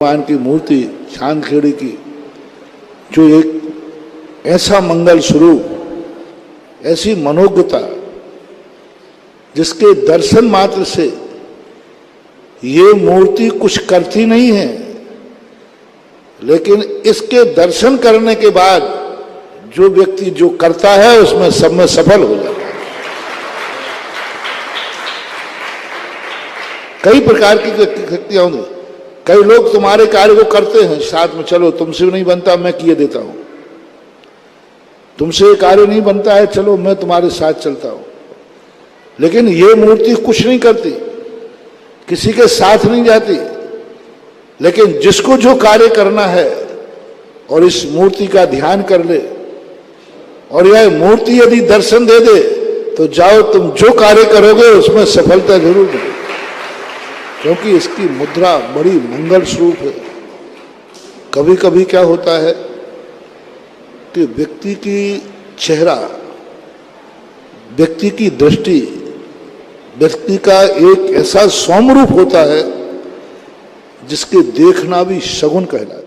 भगवान की मूर्ति चांदखेड़ी की, जो एक ऐसा मंगल स्वरूप, ऐसी मनोज्ञता, जिसके दर्शन मात्र से ये मूर्ति कुछ करती नहीं है, लेकिन इसके दर्शन करने के बाद जो व्यक्ति जो करता है उसमें सब में सफल हो जाता है। कई प्रकार की शक्तियां होंगी। कई लोग तुम्हारे कार्य को करते हैं साथ में, चलो तुमसे नहीं बनता मैं किए देता हूं, तुमसे कार्य नहीं बनता है चलो मैं तुम्हारे साथ चलता हूं। लेकिन ये मूर्ति कुछ नहीं करती, किसी के साथ नहीं जाती, लेकिन जिसको जो कार्य करना है और इस मूर्ति का ध्यान कर ले और यह मूर्ति यदि दर्शन दे दे तो जाओ तुम जो कार्य करोगे उसमें सफलता जरूर मिलेगी, क्योंकि इसकी मुद्रा बड़ी मंगल स्वरूप है। कभी कभी क्या होता है कि व्यक्ति की चेहरा, व्यक्ति की दृष्टि, व्यक्ति का एक ऐसा सौम्य रूप होता है जिसके देखना भी शगुन कहलाता है।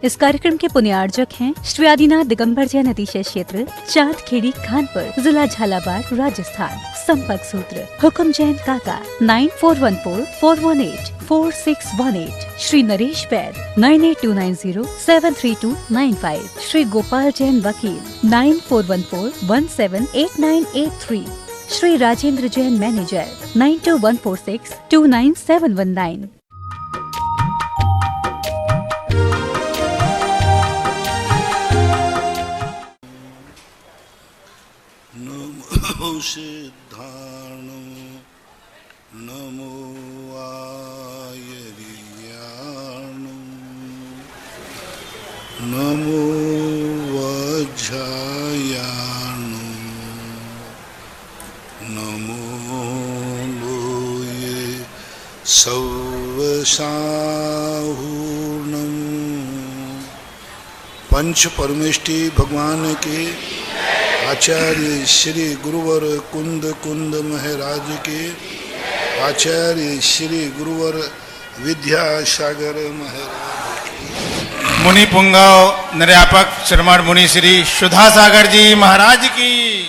इस कार्यक्रम के पुण्यार्जक हैं श्री आदिनाथ दिगंबर जैन अतिशय क्षेत्र, चांदखेड़ी, खानपुर, जिला झालावाड़, राजस्थान। संपर्क सूत्र हुक्म जैन काका 9414418461 श्री नरेश बैद 9829073295, श्री गोपाल जैन वकील 9414178983, श्री राजेंद्र जैन मैनेजर 9214629719। सिद्धाणु नमो आयर्याणु नमो वज्रायाणु नमो लोये सौवसाहूर्णं। पंच परमेष्टि भगवान के आचार्य श्री गुरुवर कुंद कुंद महाराज के, आचार्य श्री गुरुवर विद्यासागर महाराज, मुनि पुंगव निर्यापक श्रमण मुनि श्री सुधा सागर जी महाराज की,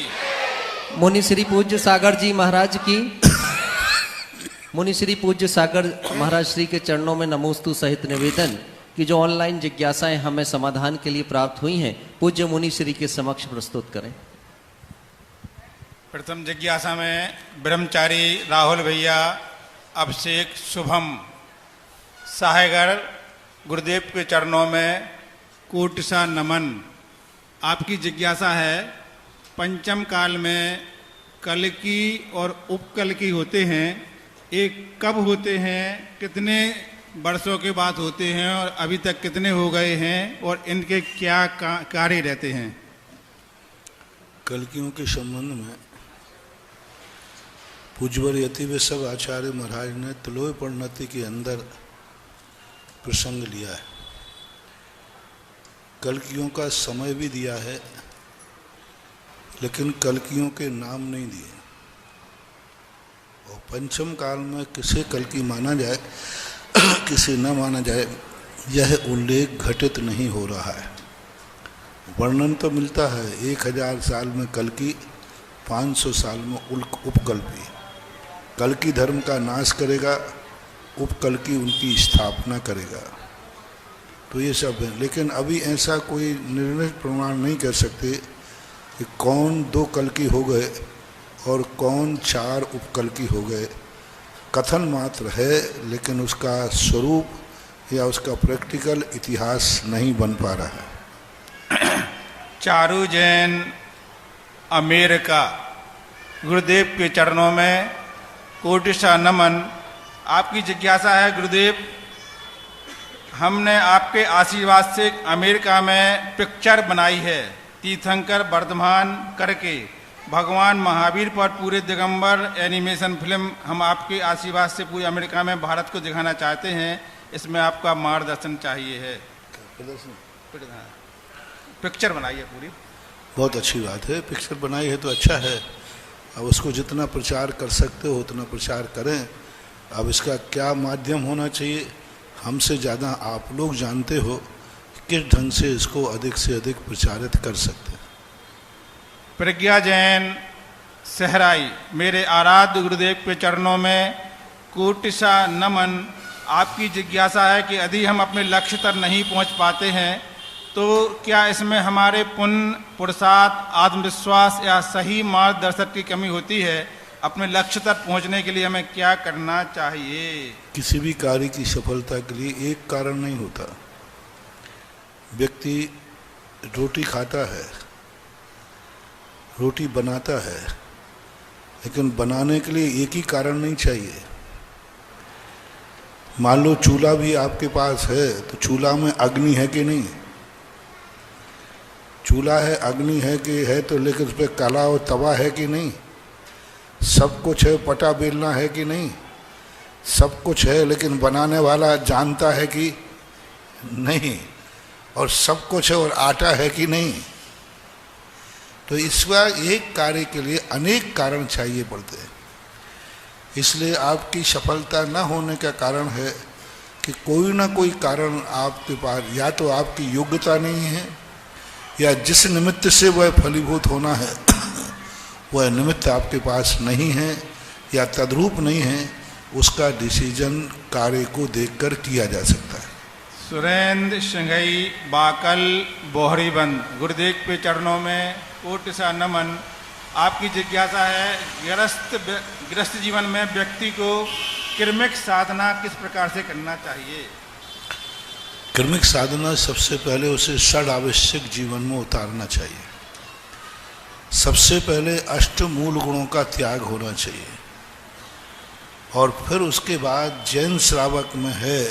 मुनि श्री पूज्य सागर जी महाराज की, मुनि श्री पूज्य सागर महाराज श्री के चरणों में नमोस्तु सहित निवेदन कि जो ऑनलाइन जिज्ञासाएं हमें समाधान के लिए प्राप्त हुई हैं पूज्य मुनि श्री के समक्ष प्रस्तुत करें। प्रथम जिज्ञासा में ब्रह्मचारी राहुल भैया, अभिषेक शुभम साहेगर, गुरुदेव के चरणों में कोटिसा नमन। आपकी जिज्ञासा है पंचम काल में कल्कि और उपकल्कि होते हैं, एक कब होते हैं, कितने वर्षों के बाद होते हैं और अभी तक कितने हो गए हैं और इनके क्या कार्य रहते हैं? कल्कियों के संबंध में पूज्यवर यति सब आचार्य महाराज ने तुलोय परिणति के अंदर प्रसंग लिया है। कल्कियों का समय भी दिया है, लेकिन कल्कियों के नाम नहीं दिए। और पंचम काल में किसे कल्कि माना जाए किसे न माना जाए यह उल्लेख घटित नहीं हो रहा है। वर्णन तो मिलता है 1000 साल में कल्कि, 500 साल में उपकल्पी। कल्कि धर्म का नाश करेगा, उपकल्कि उनकी स्थापना करेगा। तो ये सब है, लेकिन अभी ऐसा कोई निर्णय प्रमाण नहीं कर सकते कि कौन 2 कल्कि हो गए और कौन 4 उपकल्कि हो गए। कथन मात्र है, लेकिन उसका स्वरूप या उसका प्रैक्टिकल इतिहास नहीं बन पा रहा है। चारू जैन अमेरिका, गुरुदेव के चरणों में कोटिशा नमन। आपकी जिज्ञासा है गुरुदेव, हमने आपके आशीर्वाद से अमेरिका में पिक्चर बनाई है तीर्थंकर वर्धमान करके, भगवान महावीर पर पूरे दिगंबर एनिमेशन फिल्म हम आपके आशीर्वाद से पूरे अमेरिका में भारत को दिखाना चाहते हैं, इसमें आपका मार्गदर्शन चाहिए है। पिक्चर बनाई है पूरी। बहुत अच्छी बात है, पिक्चर बनाई है तो अच्छा है। अब उसको जितना प्रचार कर सकते हो उतना प्रचार करें। अब इसका क्या माध्यम होना चाहिए, हमसे ज़्यादा आप लोग जानते हो किस ढंग से इसको अधिक से अधिक प्रचारित कर सकते हैं। प्रज्ञा जैन सहराई, मेरे आराध्य गुरुदेव के चरणों में कोटिशा नमन। आपकी जिज्ञासा है कि यदि हम अपने लक्ष्य तक नहीं पहुंच पाते हैं तो क्या इसमें हमारे पुण्य, पुरुषार्थ, आत्मविश्वास या सही मार्गदर्शक की कमी होती है? अपने लक्ष्य तक पहुंचने के लिए हमें क्या करना चाहिए? किसी भी कार्य की सफलता के लिए एक कारण नहीं होता। व्यक्ति रोटी खाता है, रोटी बनाता है, लेकिन बनाने के लिए एक ही कारण नहीं चाहिए। मान लो चूल्हा भी आपके पास है तो चूल्हा में अग्नि है कि नहीं? चूल्हा है, अग्नि है कि है, तो लेकिन उस पर कला और तवा है कि नहीं? सब कुछ है, पटा बेलना है कि नहीं? सब कुछ है, लेकिन बनाने वाला जानता है कि नहीं? और सब कुछ है और आटा है कि नहीं? तो इसका एक कार्य के लिए अनेक कारण चाहिए पड़ते हैं। इसलिए आपकी सफलता न होने का कारण है कि कोई ना कोई कारण आपके पास, या तो आपकी योग्यता नहीं है, या जिस निमित्त से वह फलीभूत होना है वह निमित्त आपके पास नहीं है या तद्रूप नहीं है। उसका डिसीजन कार्य को देखकर किया जा सकता है। सुरेंद्र सिंघई बाकल बोहरीबंद, गुरुदेव के चरणों में कोटिशा नमन। आपकी जिज्ञासा है गृहस्थ जीवन में व्यक्ति को क्रमिक साधना किस प्रकार से करना चाहिए? क्रमिक साधना सबसे पहले उसे षड आवश्यक जीवन में उतारना चाहिए। सबसे पहले अष्ट मूल गुणों का त्याग होना चाहिए, और फिर उसके बाद जैन श्रावक में है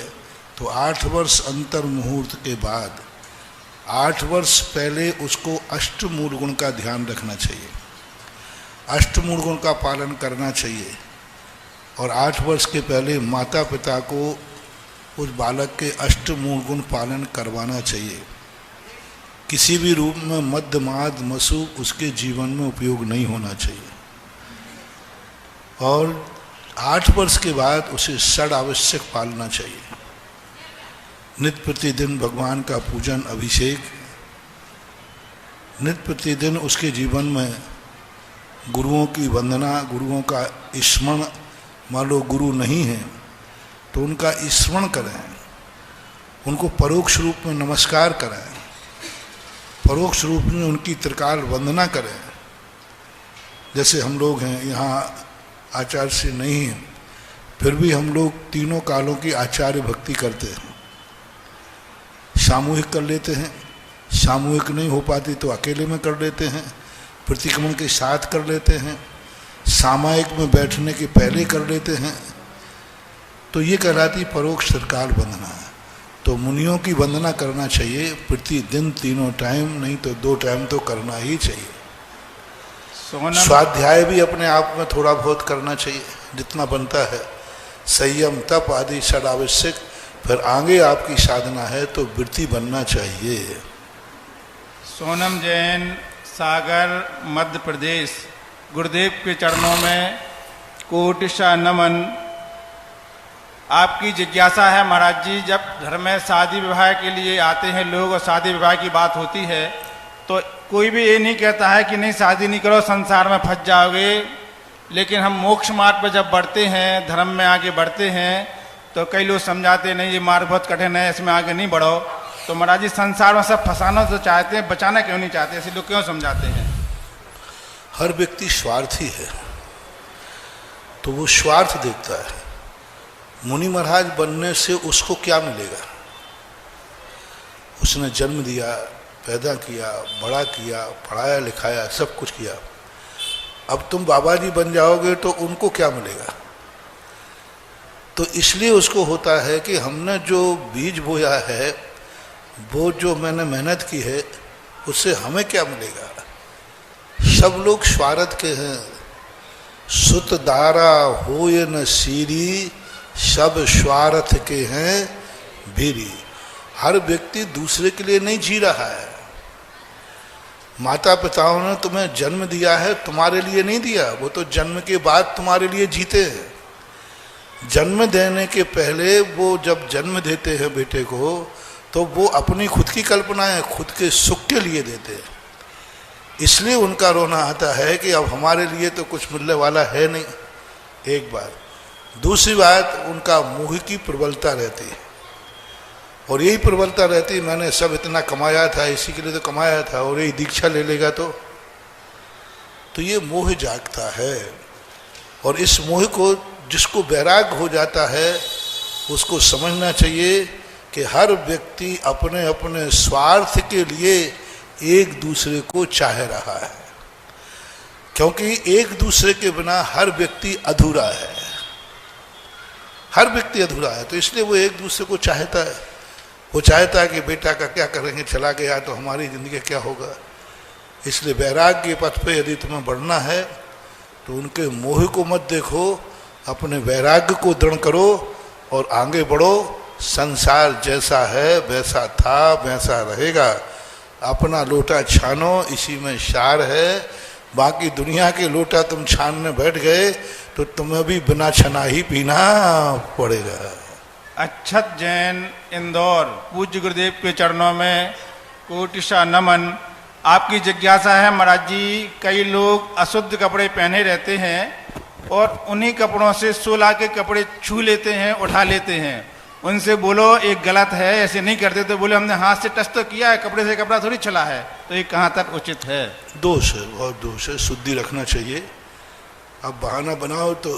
तो 8 वर्ष अंतर मुहूर्त के बाद 8 वर्ष पहले उसको अष्ट मूल गुण का ध्यान रखना चाहिए, अष्ट मूल गुण का पालन करना चाहिए। और 8 वर्ष के पहले माता पिता को उस बालक के अष्ट मूल गुण पालन करवाना चाहिए। किसी भी रूप में मद्य माद मसु उसके जीवन में उपयोग नहीं होना चाहिए। और 8 वर्ष के बाद उसे षड आवश्यक पालना चाहिए। नित्य प्रतिदिन भगवान का पूजन, अभिषेक, नित्य प्रतिदिन उसके जीवन में गुरुओं की वंदना, गुरुओं का स्मरण। मान लो गुरु नहीं है तो उनका स्मरण करें, उनको परोक्ष रूप में नमस्कार करें, परोक्ष रूप में उनकी त्रिकाल वंदना करें। जैसे हम लोग हैं यहाँ आचार्य से नहीं हैं, फिर भी हम लोग तीनों कालों की आचार्य भक्ति करते हैं। सामूहिक कर लेते हैं, सामूहिक नहीं हो पाती तो अकेले में कर लेते हैं, प्रतिक्रमण के साथ कर लेते हैं, सामायिक में बैठने के पहले कर लेते हैं। तो ये कहलाती परोक्ष त्रिकाल वंदना है। तो मुनियों की वंदना करना चाहिए प्रतिदिन, तीनों टाइम, नहीं तो 2 टाइम तो करना ही चाहिए। स्वाध्याय भी अपने आप में थोड़ा बहुत करना चाहिए जितना बनता है। संयम, तप आदि षड आवश्यक। फिर आगे आपकी साधना है तो वृत्ति बनना चाहिए। सोनम जैन सागर मध्य प्रदेश, गुरुदेव के चरणों में कोटिशा नमन। आपकी जिज्ञासा है महाराज जी, जब घर में शादी विवाह के लिए आते हैं लोग और शादी विवाह की बात होती है तो कोई भी ये नहीं कहता है कि नहीं शादी नहीं करो, संसार में फंस जाओगे। लेकिन हम मोक्ष मार्ग पर जब बढ़ते हैं, धर्म में आगे बढ़ते हैं, तो कई लोग समझाते नहीं ये मार्ग बहुत कठिन है, इसमें आगे नहीं बढ़ो। तो महाराज जी संसार में सब फंसाना तो चाहते हैं, बचाना क्यों नहीं चाहते? ऐसे लोग क्यों समझाते हैं? हर व्यक्ति स्वार्थी है तो वो स्वार्थ देखता है। मुनि महाराज बनने से उसको क्या मिलेगा? उसने जन्म दिया, पैदा किया, बड़ा किया, पढ़ाया लिखाया, सब कुछ किया। अब तुम बाबा जी बन जाओगे तो उनको क्या मिलेगा? तो इसलिए उसको होता है कि हमने जो बीज बोया है, वो जो मैंने मेहनत की है, उससे हमें क्या मिलेगा? सब लोग स्वार्थ के हैं। सुत दारा होय न सीरी, सब स्वार्थ के हैं भीरी। हर व्यक्ति दूसरे के लिए नहीं जी रहा है, माता पिताओं ने तुम्हें जन्म दिया है, तुम्हारे लिए नहीं दिया, वो तो जन्म के बाद तुम्हारे लिए जीते हैं। जन्म देने के पहले वो जब जन्म देते हैं बेटे को, तो वो अपनी खुद की कल्पनाएं खुद के सुख के लिए देते हैं। इसलिए उनका रोना आता है कि अब हमारे लिए तो कुछ मिलने वाला है नहीं, एक बात। दूसरी बात, उनका मोह की प्रबलता रहती है, और यही प्रबलता रहती, मैंने सब इतना कमाया था, इसी के लिए तो कमाया था, और यही दीक्षा ले लेगा तो ये मोह जागता है। और इस मोह को जिसको वैराग हो जाता है, उसको समझना चाहिए कि हर व्यक्ति अपने अपने स्वार्थ के लिए एक दूसरे को चाह रहा है, क्योंकि एक दूसरे के बिना हर व्यक्ति अधूरा है, हर व्यक्ति अधूरा है। तो इसलिए वो एक दूसरे को चाहता है। वो चाहता है कि बेटा का क्या करेंगे, चला गया तो हमारी ज़िंदगी क्या होगा। इसलिए वैराग्य के पथ पे यदि तुम्हें बढ़ना है तो उनके मोह को मत देखो, अपने वैराग्य को दृढ़ करो और आगे बढ़ो। संसार जैसा है वैसा था वैसा रहेगा। अपना लोटा छानो, इसी में सार है। बाकी दुनिया के लोटा तुम छानने बैठ गए तो तुम्हें भी बिना छना ही पीना पड़ेगा। अक्षत जैन, इंदौर। पूज्य गुरुदेव के चरणों में कोटिशा नमन। आपकी जिज्ञासा है महाराज जी, कई लोग अशुद्ध कपड़े पहने रहते हैं और उन्हीं कपड़ों से 16 के कपड़े छू लेते हैं, उठा लेते हैं। उनसे बोलो एक गलत है, ऐसे नहीं करते। तो बोले हमने हाथ से टच तो किया है, कपड़े से कपड़ा थोड़ी छला है। तो ये कहाँ तक उचित है? दोष है, बहुत दोष है। शुद्धि रखना चाहिए। अब बहाना बनाओ तो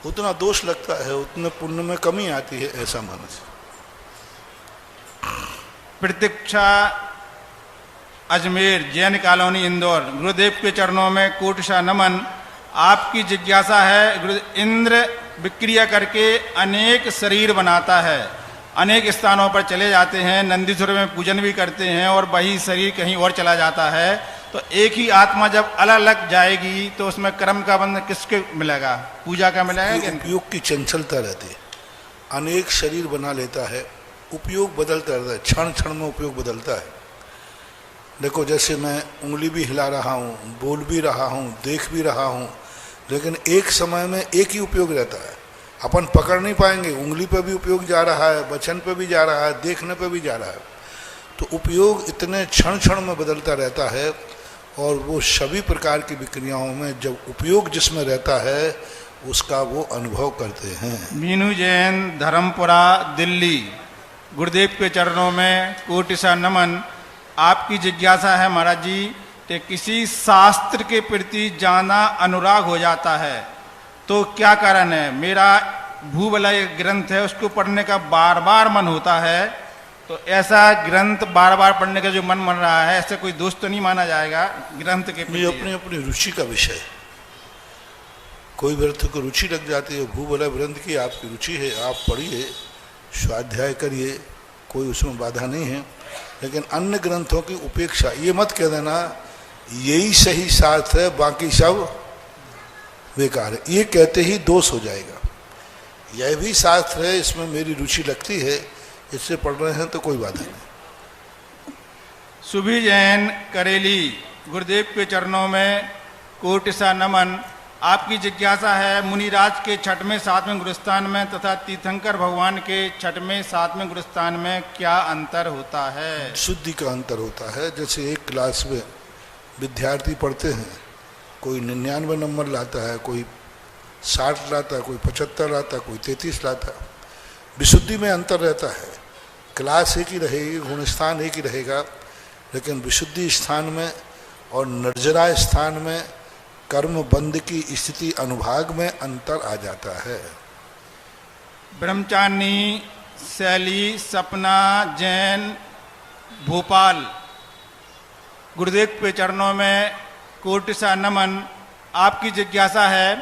उतना दोष लगता है, उतने पुण्य में कमी आती है, ऐसा मानस। प्रतीक्षा अजमेर, जैन कॉलोनी, इंदौर। गुरुदेव के चरणों में कोटिशा नमन। आपकी जिज्ञासा है, इंद्र विक्रिया करके अनेक शरीर बनाता है, अनेक स्थानों पर चले जाते हैं, नंदीश्वर में पूजन भी करते हैं और वही शरीर कहीं और चला जाता है। तो एक ही आत्मा जब अलग अलग जाएगी तो उसमें कर्म का बंधन किसके मिलेगा? पूजा का मिलेगा? उपयोग की चंचलता रहती है। अनेक शरीर बना लेता है, उपयोग बदलता रहता है, क्षण क्षण में उपयोग बदलता है। देखो, जैसे मैं उंगली भी हिला रहा हूँ, बोल भी रहा हूँ, देख भी रहा हूँ, लेकिन एक समय में एक ही उपयोग रहता है। अपन पकड़ नहीं पाएंगे, उंगली पे भी उपयोग जा रहा है, वचन पे भी जा रहा है, देखने पे भी जा रहा है। तो उपयोग इतने क्षण क्षण में बदलता रहता है। और वो सभी प्रकार की विक्रियाओं में जब उपयोग जिसमें रहता है उसका वो अनुभव करते हैं। मीनू जैन, धर्मपुरा, दिल्ली। गुरुदेव के चरणों में कोटिशा नमन। आपकी जिज्ञासा है महाराज जी कि किसी शास्त्र के प्रति ज्यादा अनुराग हो जाता है तो क्या कारण है? मेरा भूबलय ग्रंथ है, उसको पढ़ने का बार बार मन होता है, तो ऐसा ग्रंथ बार बार पढ़ने का जो मन बन रहा है, ऐसे कोई दोष तो नहीं माना जाएगा ग्रंथ के प्रति? अपनी अपनी रुचि का विषय है। कोई ग्रंथ को रुचि लग जाती है, भूबलय ग्रंथ की आपकी रुचि है, आप पढ़िए, स्वाध्याय करिए, कोई उसमें बाधा नहीं है। लेकिन अन्य ग्रंथों की उपेक्षा, ये मत कह देना यही सही शास्त्र है बाकी सब बेकार है, ये कहते ही दोष हो जाएगा। यह भी शास्त्र है, इसमें मेरी रुचि लगती है, इससे पढ़ रहे हैं तो कोई बाधा नहीं। सुभी जैन, करेली। गुरुदेव के चरणों में कोटिशा नमन। आपकी जिज्ञासा है, मुनिराज के 6वें 7वें गुरुस्थान में तथा तीर्थंकर भगवान के 6वें 7वें गुरुस्थान में क्या अंतर होता है? शुद्धि का अंतर होता है। जैसे एक क्लास में विद्यार्थी पढ़ते हैं, कोई 99 नंबर लाता है, कोई 60 लाता है, कोई 75 लाता है, कोई 33 लाता है। विशुद्धि में अंतर रहता है। क्लास एक ही रहेगी, गुणस्थान एक ही रहेगा, लेकिन विशुद्धि स्थान में और निर्जरा स्थान में कर्म बंध की स्थिति अनुभाग में अंतर आ जाता है। ब्रह्मचारिणी, शैली, सपना जैन, भोपाल। गुरुदेव के चरणों में कोटिशा नमन। आपकी जिज्ञासा है,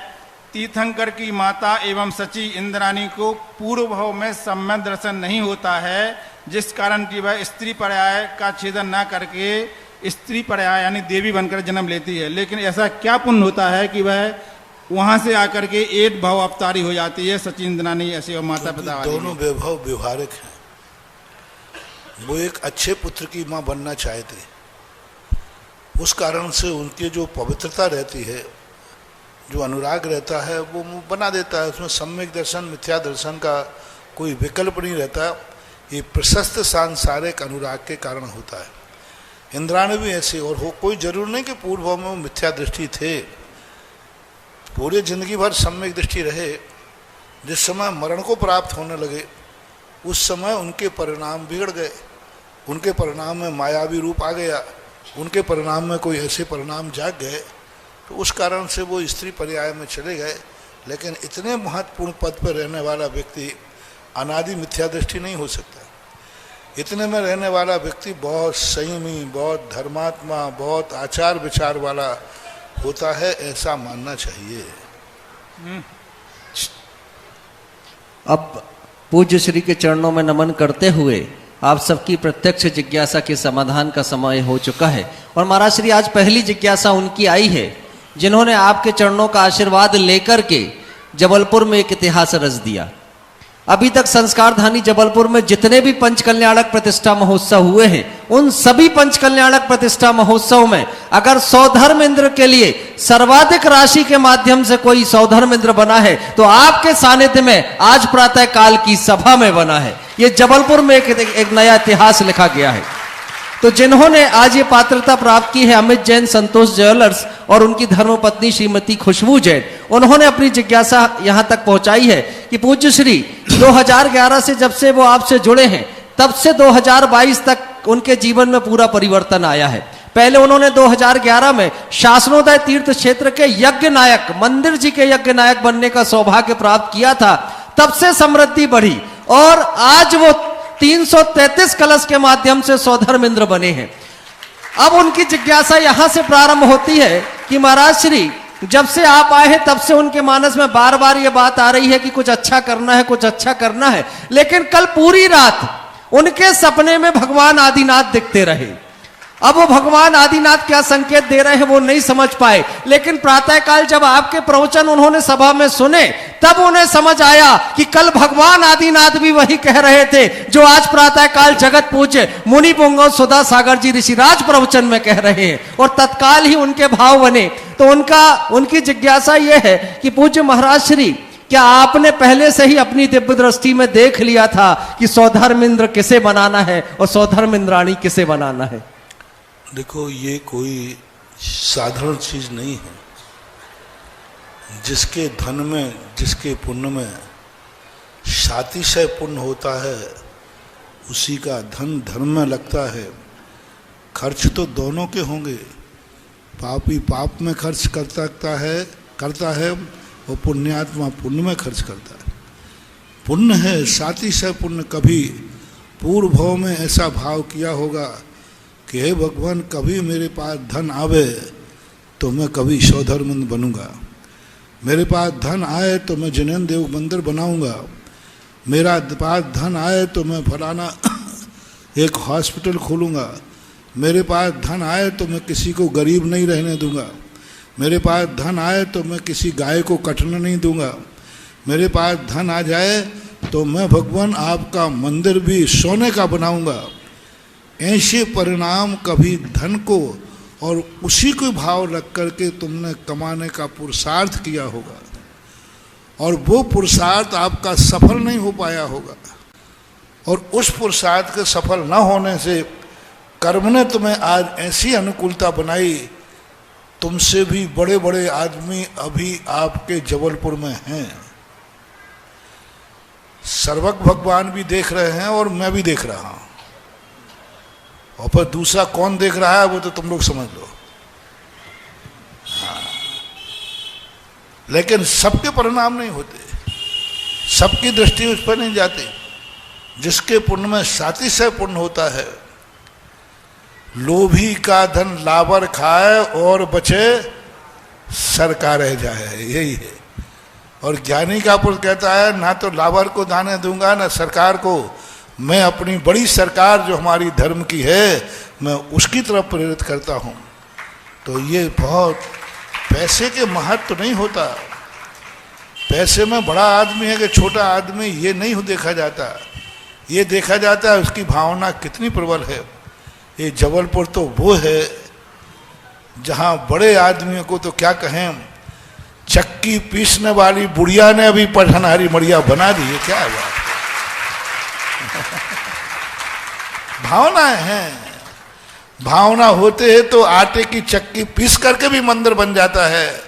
तीर्थंकर की माता एवं सची इंद्राणी को पूर्व भाव में सम्यक दर्शन नहीं होता है, जिस कारण कि वह स्त्री पर्याय का छेदन न करके स्त्री पर्याय यानी देवी बनकर जन्म लेती है। लेकिन ऐसा क्या पुण्य होता है कि वह वहां से आकर के 8 भाव अवतारी हो जाती है, सची इंद्राणी ऐसे और माता पिता वाली? दोनों वैभव व्यवहारिक हैं। वो एक अच्छे पुत्र की माँ बनना चाहते, उस कारण से उनकी जो पवित्रता रहती है, जो अनुराग रहता है, वो बना देता है। उसमें सम्यक दर्शन मिथ्या दर्शन का कोई विकल्प नहीं रहता। ये प्रशस्त सांसारिक अनुराग के कारण होता है। इंद्राणी भी ऐसे, और हो कोई जरूर नहीं कि पूर्व में मिथ्या दृष्टि थे, पूरे जिंदगी भर सम्यक दृष्टि रहे। जिस समय मरण को प्राप्त होने लगे उस समय उनके परिणाम बिगड़ गए, उनके परिणाम में मायावी रूप आ गया, उनके परिणाम में कोई ऐसे परिणाम जाग गए, तो उस कारण से वो स्त्री पर्याय में चले गए। लेकिन इतने महत्वपूर्ण पद पर रहने वाला व्यक्ति अनादि मिथ्या दृष्टि नहीं हो सकता। इतने में रहने वाला व्यक्ति बहुत संयमी, बहुत धर्मात्मा, बहुत आचार विचार वाला होता है, ऐसा मानना चाहिए। अब पूज्य श्री के चरणों में नमन करते हुए आप सबकी प्रत्यक्ष जिज्ञासा के समाधान का समय हो चुका है। और महाराज श्री, आज पहली जिज्ञासा उनकी आई है जिन्होंने आपके चरणों का आशीर्वाद लेकर के जबलपुर में एक इतिहास रच दिया। अभी तक संस्कारधानी जबलपुर में जितने भी पंचकल्याणक प्रतिष्ठा महोत्सव हुए हैं, उन सभी पंचकल्याणक प्रतिष्ठा महोत्सव में अगर सौधर्मेंद्र के लिए सर्वाधिक राशि के माध्यम से कोई सौधर्मेंद्र बना है तो आपके सानिध्य में आज प्रातः काल की सभा में बना है। ये जबलपुर में एक नया इतिहास लिखा गया है। तो जिन्होंने आज ये पात्रता प्राप्त की है, अमित जैन संतोष ज्वेलर्स और उनकी धर्मपत्नी श्रीमती खुशबू जैन, उन्होंने अपनी जिज्ञासा यहां तक पहुंचाई है कि पूज्य श्री 2011 से जब से वो आपसे जुड़े हैं तब से 2022 तक उनके जीवन में पूरा परिवर्तन आया है। पहले उन्होंने 2011 में शासनोदय तीर्थ क्षेत्र के यज्ञ नायक, मंदिर जी के यज्ञ नायक बनने का सौभाग्य प्राप्त किया था। तब से समृद्धि बढ़ी और आज वो 333 कलश के माध्यम से सौधर्मेंद्र बने हैं। अब उनकी जिज्ञासा यहां से प्रारंभ होती है कि महाराज श्री, जब से आप आए हैं तब से उनके मानस में बार बार ये बात आ रही है कि कुछ अच्छा करना है, कुछ अच्छा करना है। लेकिन कल पूरी रात उनके सपने में भगवान आदिनाथ दिखते रहे। अब वो भगवान आदिनाथ क्या संकेत दे रहे हैं वो नहीं समझ पाए। लेकिन प्रातःकाल जब आपके प्रवचन उन्होंने सभा में सुने तब उन्हें समझ आया कि कल भगवान आदिनाथ भी वही कह रहे थे जो आज प्रातःकाल जगत पूज्य मुनि पुंगव सुधा सागर जी ऋषिराज प्रवचन में कह रहे हैं। और तत्काल ही उनके भाव बने। तो उनकी जिज्ञासा यह है कि पूज्य महाराज श्री, क्या आपने पहले से ही अपनी दिव्य दृष्टि में देख लिया था कि सौधर्मेंद्र किसे बनाना है और सौधर्मेंद्राणी किसे बनाना है? देखो, ये कोई साधारण चीज नहीं है। जिसके धन में, जिसके पुण्य में सातिशय पुण्य होता है उसी का धन धर्म में लगता है। खर्च तो दोनों के होंगे। पापी पाप में खर्च करता है और पुण्यात्मा पुण्य में खर्च करता है। पुण्य है, सातिशय पुण्य। कभी पूर्व भाव में ऐसा भाव किया होगा कि हे भगवान, कभी मेरे पास धन आवे तो मैं कभी सौधर्मेंद्र बनूंगा, मेरे पास धन आए तो मैं जिनेन्द्र देव मंदिर बनाऊंगा, मेरा पास धन आए तो मैं फलाना एक हॉस्पिटल खोलूंगा, मेरे पास धन आए तो मैं किसी को गरीब नहीं रहने दूंगा, मेरे पास धन आए तो मैं किसी गाय को कटने नहीं दूंगा, मेरे पास धन आ जाए तो मैं भगवान आपका मंदिर भी सोने का बनाऊंगा। ऐसे परिणाम कभी धन को और उसी को भाव रख करके तुमने कमाने का पुरुषार्थ किया होगा और वो पुरुषार्थ आपका सफल नहीं हो पाया होगा। और उस पुरुषार्थ के सफल न होने से कर्म ने तुम्हें आज ऐसी अनुकूलता बनाई। तुमसे भी बड़े बड़े आदमी अभी आपके जबलपुर में हैं। सर्वज्ञ भगवान भी देख रहे हैं और मैं भी देख रहा हूं। और फिर दूसरा कौन देख रहा है वो तो तुम लोग समझ लो। हाँ। लेकिन सबके परिणाम नहीं होते, सबकी दृष्टि उस पर नहीं जाती। जिसके पुण्य में सातिशय पुण्य होता है, लोभी का धन लावर खाए और बचे सरकार रह जाए, यही है। और ज्ञानी का पुरुष कहता है ना तो लावर को दाने दूंगा ना सरकार को, मैं अपनी बड़ी सरकार जो हमारी धर्म की है मैं उसकी तरफ प्रेरित करता हूँ। तो ये बहुत पैसे के महत्व नहीं होता। पैसे में बड़ा आदमी है कि छोटा आदमी ये नहीं देखा जाता, ये देखा जाता है उसकी भावना कितनी प्रबल है। ये जबलपुर तो वो है जहां बड़े आदमियों को तो क्या कहें, चक्की पीसने वाली बुढ़िया ने अभी पठानहारी मड़िया बना दी है, क्या है बात। भावनाएं हैं, भावना होते हैं तो आटे की चक्की पीस करके भी मंदिर बन जाता है,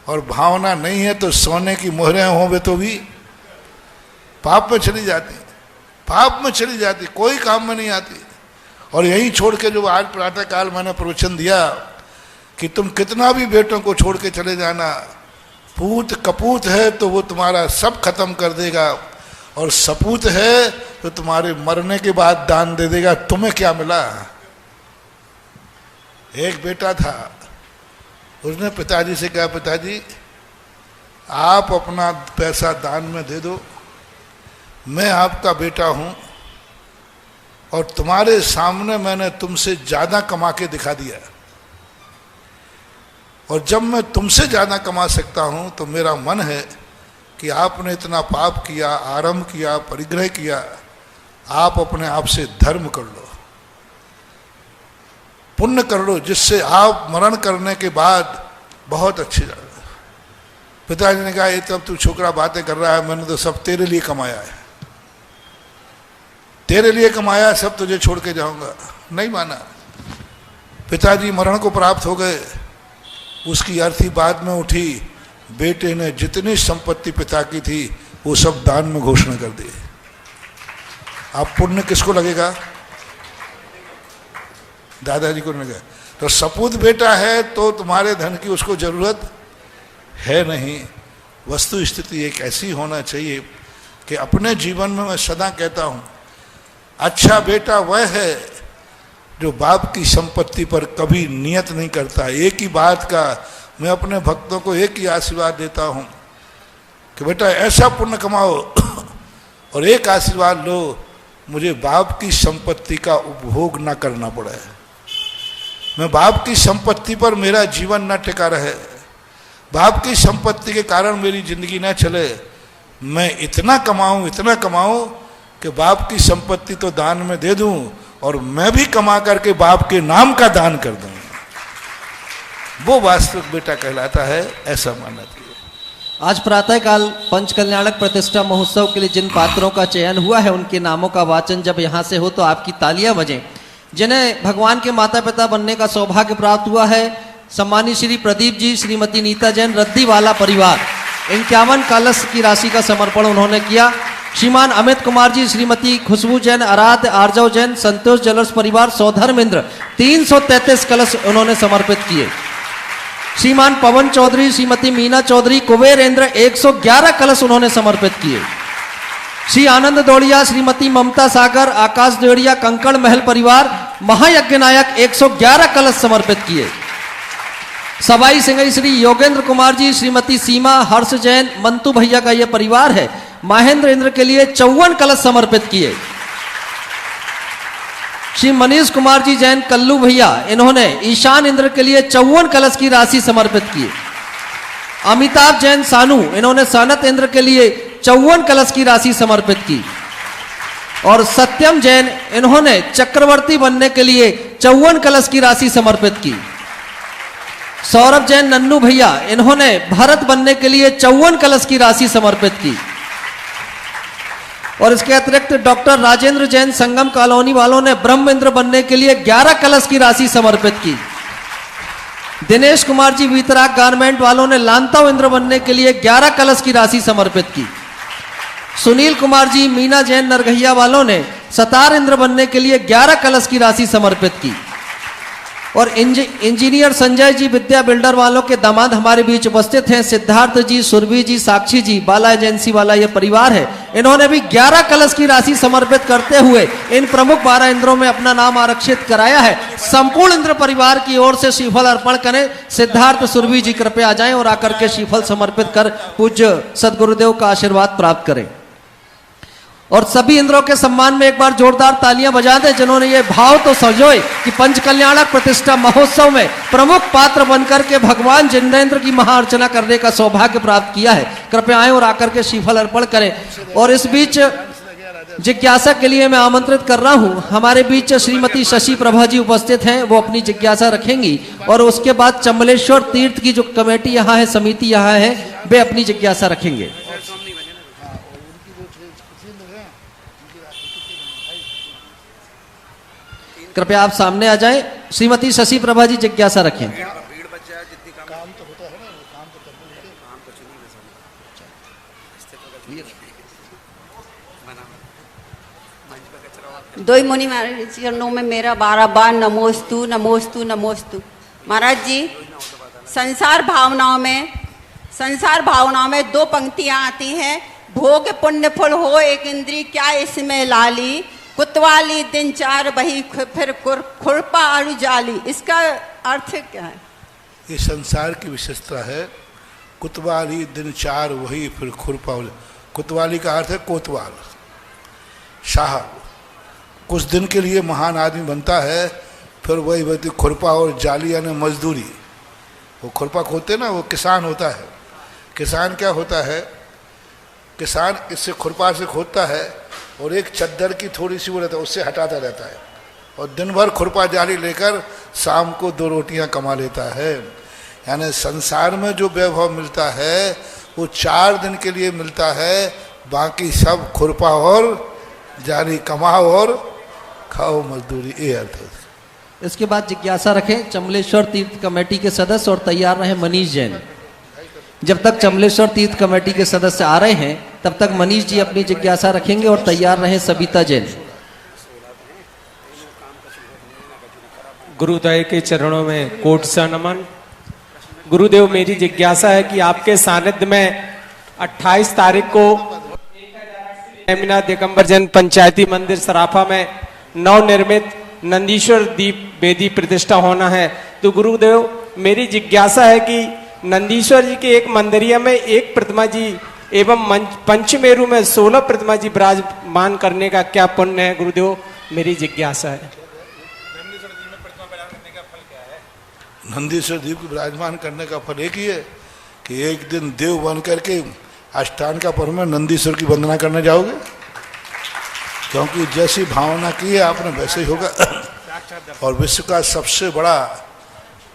और भावना नहीं है तो सोने की मोहरें होवे तो भी पाप में चली जाती, पाप में चली जाती, कोई काम में नहीं आती। और यही छोड़ के जो आज प्रातः काल मैंने प्रवचन दिया कि तुम कितना भी बेटों को छोड़ के चले जाना, पूत कपूत है तो वो तुम्हारा सब खत्म कर देगा, और सपूत है तो तुम्हारे मरने के बाद दान दे देगा। तुम्हें क्या मिला? एक बेटा था, उसने पिताजी से कहा, पिताजी आप अपना पैसा दान में दे दो, मैं आपका बेटा हूं और तुम्हारे सामने मैंने तुमसे ज्यादा कमा के दिखा दिया, और जब मैं तुमसे ज्यादा कमा सकता हूं तो मेरा मन है कि आपने इतना पाप किया, आरंभ किया, परिग्रह किया, आप अपने आप से धर्म कर लो, पुण्य कर लो, जिससे आप मरण करने के बाद बहुत अच्छे जाए। पिताजी ने कहा, ये तब तू छोकरा बातें कर रहा है, मैंने तो सब तेरे लिए कमाया है, तेरे लिए कमाया, सब तुझे छोड़ के जाऊंगा। नहीं माना। पिताजी मरण को प्राप्त हो गए, उसकी अर्थी बाद में उठी, बेटे ने जितनी संपत्ति पिता की थी वो सब दान में घोषणा कर दी। अब पुण्य किसको लगेगा? दादाजी को लगे। तो सपूत बेटा है तो तुम्हारे धन की उसको जरूरत है नहीं। वस्तु स्थिति एक ऐसी होना चाहिए कि अपने जीवन में मैं सदा कहता हूं, अच्छा बेटा वह है जो बाप की संपत्ति पर कभी नियत नहीं करता। एक ही बात का मैं अपने भक्तों को एक ही आशीर्वाद देता हूं कि बेटा ऐसा पुण्य कमाओ और एक आशीर्वाद लो, मुझे बाप की संपत्ति का उपभोग ना करना पड़े, मैं बाप की संपत्ति पर मेरा जीवन न टिका रहे, बाप की संपत्ति के कारण मेरी जिंदगी न चले, मैं इतना कमाऊं कि बाप की संपत्ति तो दान में दे दूं और मैं भी कमा करके बाप के नाम का दान कर दूं। वो वास्तविक बेटा कहलाता है, ऐसा मानना चाहिए। आज प्रातःकाल पंच कल्याणक प्रतिष्ठा महोत्सव के लिए जिन पात्रों का चयन हुआ है उनके नामों का वाचन जब यहाँ से हो तो आपकी तालियां बजें। जिन्हें भगवान के माता पिता बनने का सौभाग्य प्राप्त हुआ है, सम्मानित श्री प्रदीप जी, श्रीमती नीता जैन, रद्दीवाला परिवार 51 कलश की राशि का समर्पण उन्होंने किया। श्रीमान अमित कुमार जी, श्रीमती खुशबू जैन, आराध्य आर्जव जैन, संतोष ज्वेलर्स परिवार, सौधर्मेंद्र 333 कलश उन्होंने समर्पित किए। श्रीमान पवन चौधरी, श्रीमती मीना चौधरी, कुबेरेंद्र 111 कलश उन्होंने समर्पित किए। श्री आनंद दौड़िया, श्रीमती ममता सागर, आकाश दौड़िया, कंकड़ महल परिवार, महायज्ञ नायक 111 कलश समर्पित किए। सवाई सिंगई श्री योगेंद्र कुमार जी, श्रीमती सीमा, हर्ष जैन, मंतू भैया का यह परिवार है, महेंद्र इंद्र के लिए 54 कलश समर्पित किए। श्री मनीष कुमार जी जैन, कल्लू भैया, इन्होंने ईशान इंद्र के लिए 54 कलश की राशि समर्पित की। अमिताभ जैन सानू, इन्होंने सनत इंद्र के लिए 54 कलश की राशि समर्पित की। और सत्यम जैन, इन्होंने चक्रवर्ती बनने के लिए 54 कलश की राशि समर्पित की। सौरभ जैन नन्नू भैया, इन्होंने भरत बनने के लिए 54 कलश की राशि समर्पित की। और इसके अतिरिक्त डॉक्टर राजेंद्र जैन संगम कॉलोनी वालों ने ब्रह्म इंद्र बनने के लिए 11 कलश की राशि समर्पित की। दिनेश कुमार जी वीतराग गारमेंट वालों ने लांताव इंद्र बनने के लिए 11 कलश की राशि समर्पित की। सुनील कुमार जी मीना जैन नरघैया वालों ने सतार इंद्र बनने के लिए 11 कलश की राशि समर्पित की। और इंजीनियर संजय जी विद्या बिल्डर वालों के दामाद हमारे बीच उपस्थित हैं, सिद्धार्थ जी, सुरभि जी, साक्षी जी, बाला एजेंसी वाला ये परिवार है, इन्होंने भी 11 कलश की राशि समर्पित करते हुए इन प्रमुख 12 इंद्रों में अपना नाम आरक्षित कराया है। संपूर्ण इंद्र परिवार की ओर से श्रीफल अर्पण करें। सिद्धार्थ, सुरभि जी कृपया आ जाएं और आकर के श्रीफल समर्पित कर पूज्य सदगुरुदेव का आशीर्वाद प्राप्त करें। और सभी इंद्रों के सम्मान में एक बार जोरदार तालियां बजा दें जिन्होंने ये भाव तो सजोए कि पंच कल्याणक प्रतिष्ठा महोत्सव में प्रमुख पात्र बनकर के भगवान जिनेंद्र की महाअर्चना करने का सौभाग्य प्राप्त किया है। कृपया आए और आकर के श्रीफल अर्पण करें। और इस बीच जिज्ञासा के लिए मैं आमंत्रित कर रहा हूं। हमारे बीच श्रीमती शशि प्रभा जी उपस्थित हैं, वो अपनी जिज्ञासा रखेंगी और उसके बाद चंबलेश्वर तीर्थ की जो कमेटी यहाँ है, समिति यहाँ है, वे अपनी जिज्ञासा रखेंगे। कृपया आप सामने आ जाएं। श्रीमती शशि प्रभा जी जिज्ञासा रखें। दो ही मुनि महाराज चरणों में मेरा 12 बार नमोस्तु नमोस्तु नमोस्तु। महाराज जी, संसार भावनाओं में दो पंक्तियां आती हैं। भोग पुण्य फल हो एक इंद्री, क्या इसमें लाली, कुतवाली दिन चार वही फिर खुरपा आलू जाली। इसका अर्थ क्या है? ये संसार की विशेषता है। कुतवाली दिन चार वही फिर खुरपा। कुतवाली का अर्थ है कोतवाल, शाह। कुछ दिन के लिए महान आदमी बनता है, फिर वही व्यक्ति खुरपा और जाली यानी मजदूरी। वो खुरपा खोदते ना, वो किसान होता है। किसान क्या होता है? किसान इससे खुरपा से खोदता है और एक चद्दर की थोड़ी सी वो रहता है, उससे हटाता रहता है और दिन भर खुरपा जाली लेकर शाम को 2 रोटियां कमा लेता है। यानी संसार में जो वैभव मिलता है वो 4 दिन के लिए मिलता है, बाकी सब खुरपा और जाली, कमाओ और खाओ मजदूरी, ये अर्थ है। इसके बाद जिज्ञासा रखें चंबलेश्वर तीर्थ कमेटी के सदस्य और तैयार रहे मनीष जैन। जब तक चंबलेश्वर तीर्थ कमेटी के सदस्य आ रहे हैं तब तक मनीष जी अपनी जिज्ञासा रखेंगे और तैयार रहे सविता जैन। गुरुदेव के चरणों में कोट सा नमन। गुरुदेव, मेरी जिज्ञासा है कि आपके सानिध्य में 28 तारीख को नेमिनाथ दिगंबर जैन पंचायती मंदिर सराफा में नवनिर्मित नंदीश्वर दीप वेदी प्रतिष्ठा होना है। तो गुरुदेव, मेरी जिज्ञासा है कि नंदीश्वर जी के एक मंदिरिया में एक प्रतिमा जी एवं पंचमेरु में 16 प्रतिमा जी विराजमान करने का क्या पुण्य है? गुरुदेव, मेरी जिज्ञासा है। नंदीश्वर दीप को विराजमान करने का फल एक ही है कि एक दिन देव बन करके अष्टांग का पर्व में नंदीश्वर की वंदना करने जाओगे, क्योंकि जैसी भावना की है आपने वैसे ही होगा। और विश्व का सबसे बड़ा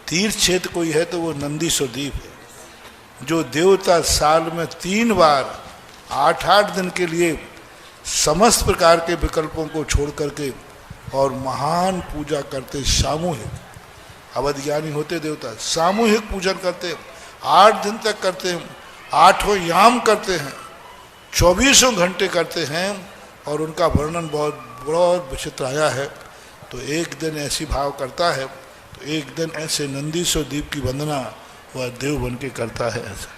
तीर्थ क्षेत्र कोई है तो वो नंदीश्वर द्वीप है, जो देवता साल में 3 बार 8-8 दिन के लिए समस्त प्रकार के विकल्पों को छोड़ करके और महान पूजा करते। सामूहिक अवधिज्ञानी होते देवता, सामूहिक पूजन करते, 8 दिन तक करते हैं, 8 याम करते हैं, 24 घंटे करते हैं और उनका वर्णन बहुत विचित्र आया है। तो एक दिन ऐसी भाव करता है तो एक दिन ऐसे नंदीश्वर दीप की वंदना वह देव बन के करता है। ऐसा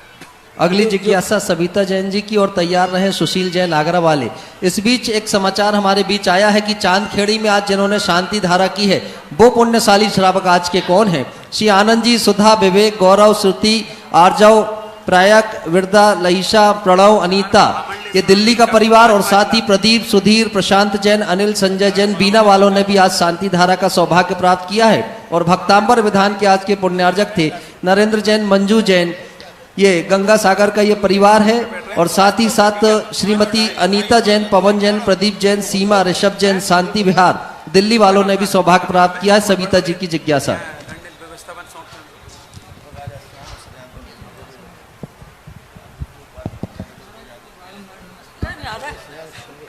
अगली जिज्ञासा सविता जैन जी की और तैयार रहे सुशील जैन आगरा वाले। इस बीच एक समाचार हमारे बीच आया है कि चांदखेड़ी में आज जिन्होंने शांति धारा की है वो पुण्यशाली श्रावक आज के कौन है? श्री आनंद जी, सुधा, विवेक, गौरव, श्रुति, आर्जव, प्रयाग, विरदा, लईशा, प्रणव, अनीता, ये दिल्ली का परिवार और साथ ही प्रदीप, सुधीर, प्रशांत जैन, अनिल, संजय जैन, बीना वालों ने भी आज शांति धारा का सौभाग्य प्राप्त किया है। और भक्तांबर विधान के आज के पुण्यार्जक थे नरेंद्र जैन, मंजू जैन, ये गंगा सागर का ये परिवार है। और साथ ही साथ श्रीमती अनीता जैन, पवन जैन, प्रदीप जैन, सीमा, ऋषभ जैन, शांति विहार, दिल्ली वालों ने भी सौभाग्य प्राप्त किया है। सविता जी की जिज्ञासा।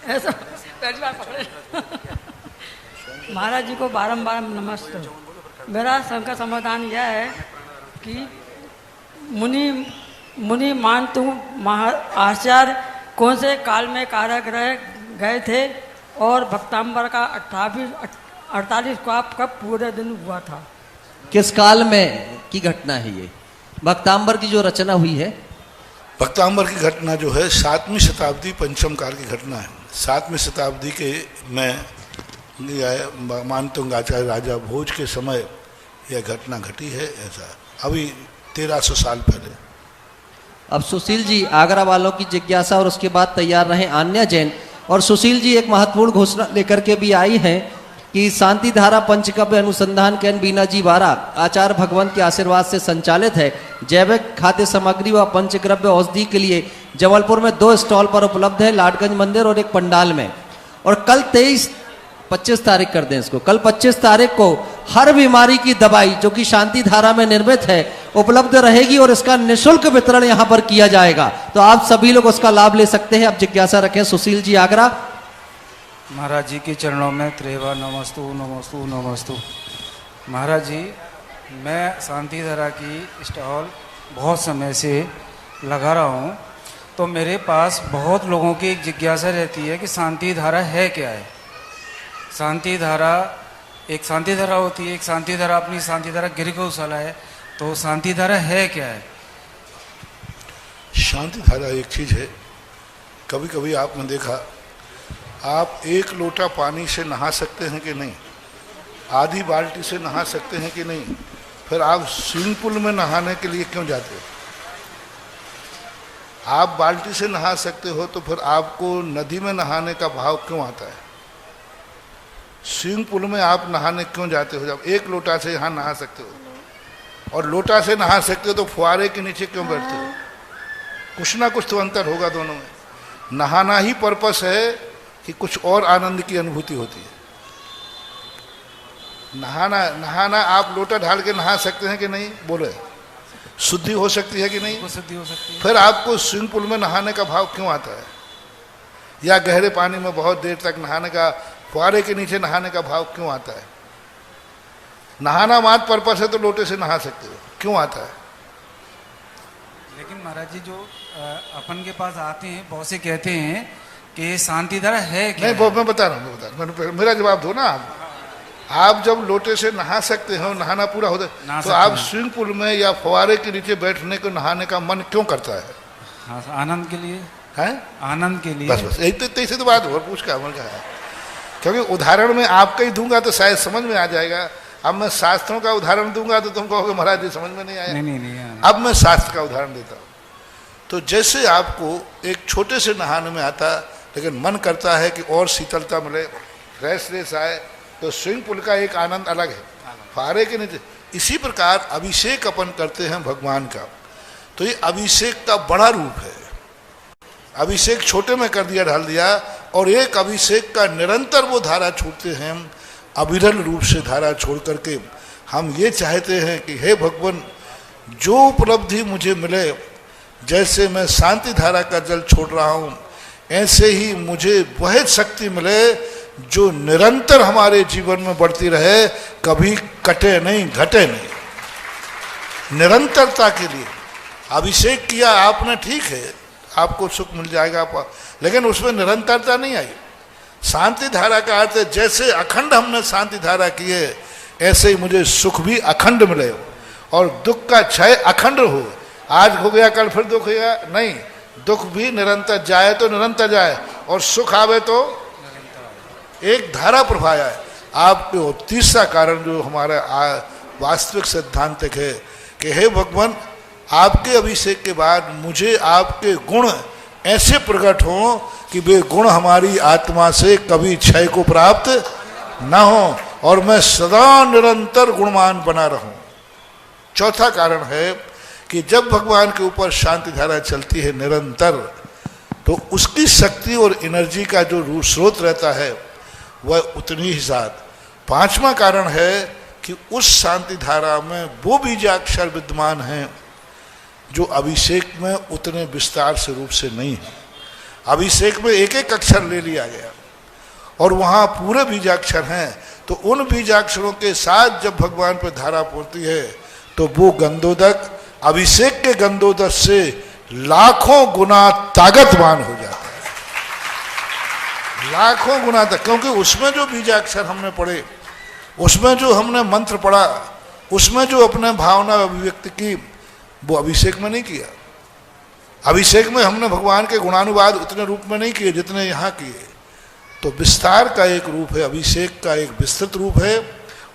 ऐसा पहली बार पकड़े। महाराज जी को बारंबार नमस्ते। मेरा शंका समाधान यह है कि मुनि मानतु आचार्य कौन से काल में कारागृह गए थे और भक्तांबर का 48 को कब पूरे दिन हुआ था? किस काल में की घटना है ये? भक्तांबर की जो रचना हुई है, भक्तांबर की घटना जो है 7वीं शताब्दी पंचम काल की घटना है। 7वीं शताब्दी के में मानतुंग आचार्य राजा भोज के समय यह घटना घटी है। ऐसा अभी 1300 साल पहले। अब सुशील जी आगरा वालों की जिज्ञासा और उसके बाद तैयार रहे आन्या जैन। और सुशील जी एक महत्वपूर्ण घोषणा लेकर के भी आई हैं कि शांति धारा पंचकाव्य अनुसंधान केंद्र बीना जी वारा आचार्य भगवंत के आशीर्वाद से संचालित है। जैविक खाद्य सामग्री व पंचद्रव्य औषधि के लिए जबलपुर में 2 स्टॉल पर उपलब्ध है, लाडगंज मंदिर और एक पंडाल में। और कल 25 तारीख कर दें इसको, कल 25 तारीख को हर बीमारी की दवाई जो कि शांति धारा में निर्मित है उपलब्ध रहेगी और इसका निःशुल्क वितरण यहां पर किया जाएगा। तो आप सभी लोग उसका लाभ ले सकते हैं। अब जिज्ञासा रखें। सुशील जी आगरा। महाराज जी के चरणों में त्रेवा नमस्तु नमस्तु नमस्तु। महाराज जी, मैं शांति धारा की स्टॉल बहुत समय से लगा रहा हूँ, तो मेरे पास बहुत लोगों की एक जिज्ञासा रहती है कि शांति धारा है क्या है। शांति धारा, एक शांति धारा होती है, एक शांति धारा अपनी शांति धारा गिर गौशाला है, तो शांति धारा है क्या है? शांति धारा एक चीज़ है। कभी कभी आपने देखा, आप 1 लोटा पानी से नहा सकते हैं कि नहीं, आधी बाल्टी से नहा सकते हैं कि नहीं, फिर आप स्विमिंग पूल में नहाने के लिए क्यों जाते हो? आप बाल्टी से नहा सकते हो तो फिर आपको नदी में नहाने का भाव क्यों आता है? स्विमिंग पूल में आप नहाने क्यों जाते हो? जब 1 लोटा से यहाँ नहा सकते हो और लोटा से नहा सकते हो तो फुहारे के नीचे क्यों बैठते हो? कुछ ना कुछ तो अंतर होगा दोनों में। नहाना ही पर्पस है कि कुछ और आनंद की अनुभूति होती है। नहाना आप लोटा ढाल के नहा सकते हैं कि नहीं? बोले, शुद्धि हो सकती है कि नहीं? शुद्धि हो सकती है। फिर आपको स्विमिंग पूल में नहाने का भाव क्यों आता है, या गहरे पानी में बहुत देर तक नहाने का, फुहारे के नीचे नहाने का भाव क्यों आता है? नहाना मात्र पर्पस है तो लोटे से नहा सकते हो, क्यों आता है? लेकिन महाराज जी, जो अपन के पास आते हैं बहुत से कहते हैं कि शांति धारा है क्या? नहीं, मैं बता रहा हूँ, मेरा जवाब दो ना। आप जब लोटे से नहा सकते हो, नहाना पूरा होता है, तो आप स्विमिंग पूल में या फुहारे के नीचे बैठने को नहाने का मन क्यों करता है? हाँ, आनंद के लिए है, आनंद के लिए। बस यही तो बात हो, पूछ का मन का है। क्योंकि उदाहरण में आपका ही दूंगा तो शायद समझ में आ जाएगा। अब मैं शास्त्रों का उदाहरण दूंगा तो तुम कहोगे महाराज जी समझ में नहीं आया। नहीं। अब मैं शास्त्र का उदाहरण देता हूँ। तो जैसे आपको एक छोटे से नहाने में आता, लेकिन मन करता है कि और शीतलता मिले, फ्रेशनेस आए, तो स्विमिंग पूल का एक आनंद अलग है, फुहारे के नीचे। इसी प्रकार अभिषेक अपन करते हैं भगवान का, तो ये अभिषेक का बड़ा रूप है। अभिषेक छोटे में कर दिया, ढाल दिया, और एक अभिषेक का निरंतर वो धारा छोड़ते हैं, अविरल रूप से धारा छोड़ करके। हम ये चाहते हैं कि हे भगवान, जो उपलब्धि मुझे मिले, जैसे मैं शांति धारा का जल छोड़ रहा हूँ, ऐसे ही मुझे वह शक्ति मिले जो निरंतर हमारे जीवन में बढ़ती रहे, कभी कटे नहीं, घटे नहीं, निरंतरता के लिए। अभिषेक किया आपने, ठीक है, आपको सुख मिल जाएगा, लेकिन उसमें निरंतरता नहीं आई। शांति धारा का अर्थ है जैसे अखंड हमने शांति धारा की है, ऐसे ही मुझे सुख भी अखंड मिले और दुख का क्षय अखंड हो। आज हो गया कल फिर दुख होगा नहीं, दुख भी निरंतर जाए तो निरंतर जाए, और सुख आवे तो एक धारा प्रभाया है आपको। तीसरा कारण जो हमारा वास्तविक सिद्धांतिक है कि हे भगवान, आपके अभिषेक के बाद मुझे आपके गुण ऐसे प्रकट हों कि वे गुण हमारी आत्मा से कभी क्षय को प्राप्त न हो और मैं सदा निरंतर गुणवान बना रहूं। चौथा कारण है कि जब भगवान के ऊपर शांति धारा चलती है निरंतर, तो उसकी शक्ति और एनर्जी का जो रूप स्रोत रहता है वह उतनी ही साथ। पांचवा कारण है कि उस शांति धारा में वो बीजाक्षर विद्यमान हैं जो अभिषेक में उतने विस्तार से रूप से नहीं है। अभिषेक में एक एक अक्षर ले लिया गया और वहाँ पूरे बीजाक्षर हैं, तो उन बीजाक्षरों के साथ जब भगवान पर धारा पड़ती है तो वो गंधोदक अभिषेक के गंधोदक से लाखों गुना ताकतवान हो जाता है, लाखों गुना तक। क्योंकि उसमें जो बीजाक्षर हमने पढ़े, उसमें जो हमने मंत्र पढ़ा, उसमें जो अपने भावना अभिव्यक्ति की, वो अभिषेक में नहीं किया। अभिषेक में हमने भगवान के गुणानुवाद उतने रूप में नहीं किए जितने यहाँ किए। तो विस्तार का एक रूप है, अभिषेक का एक विस्तृत रूप है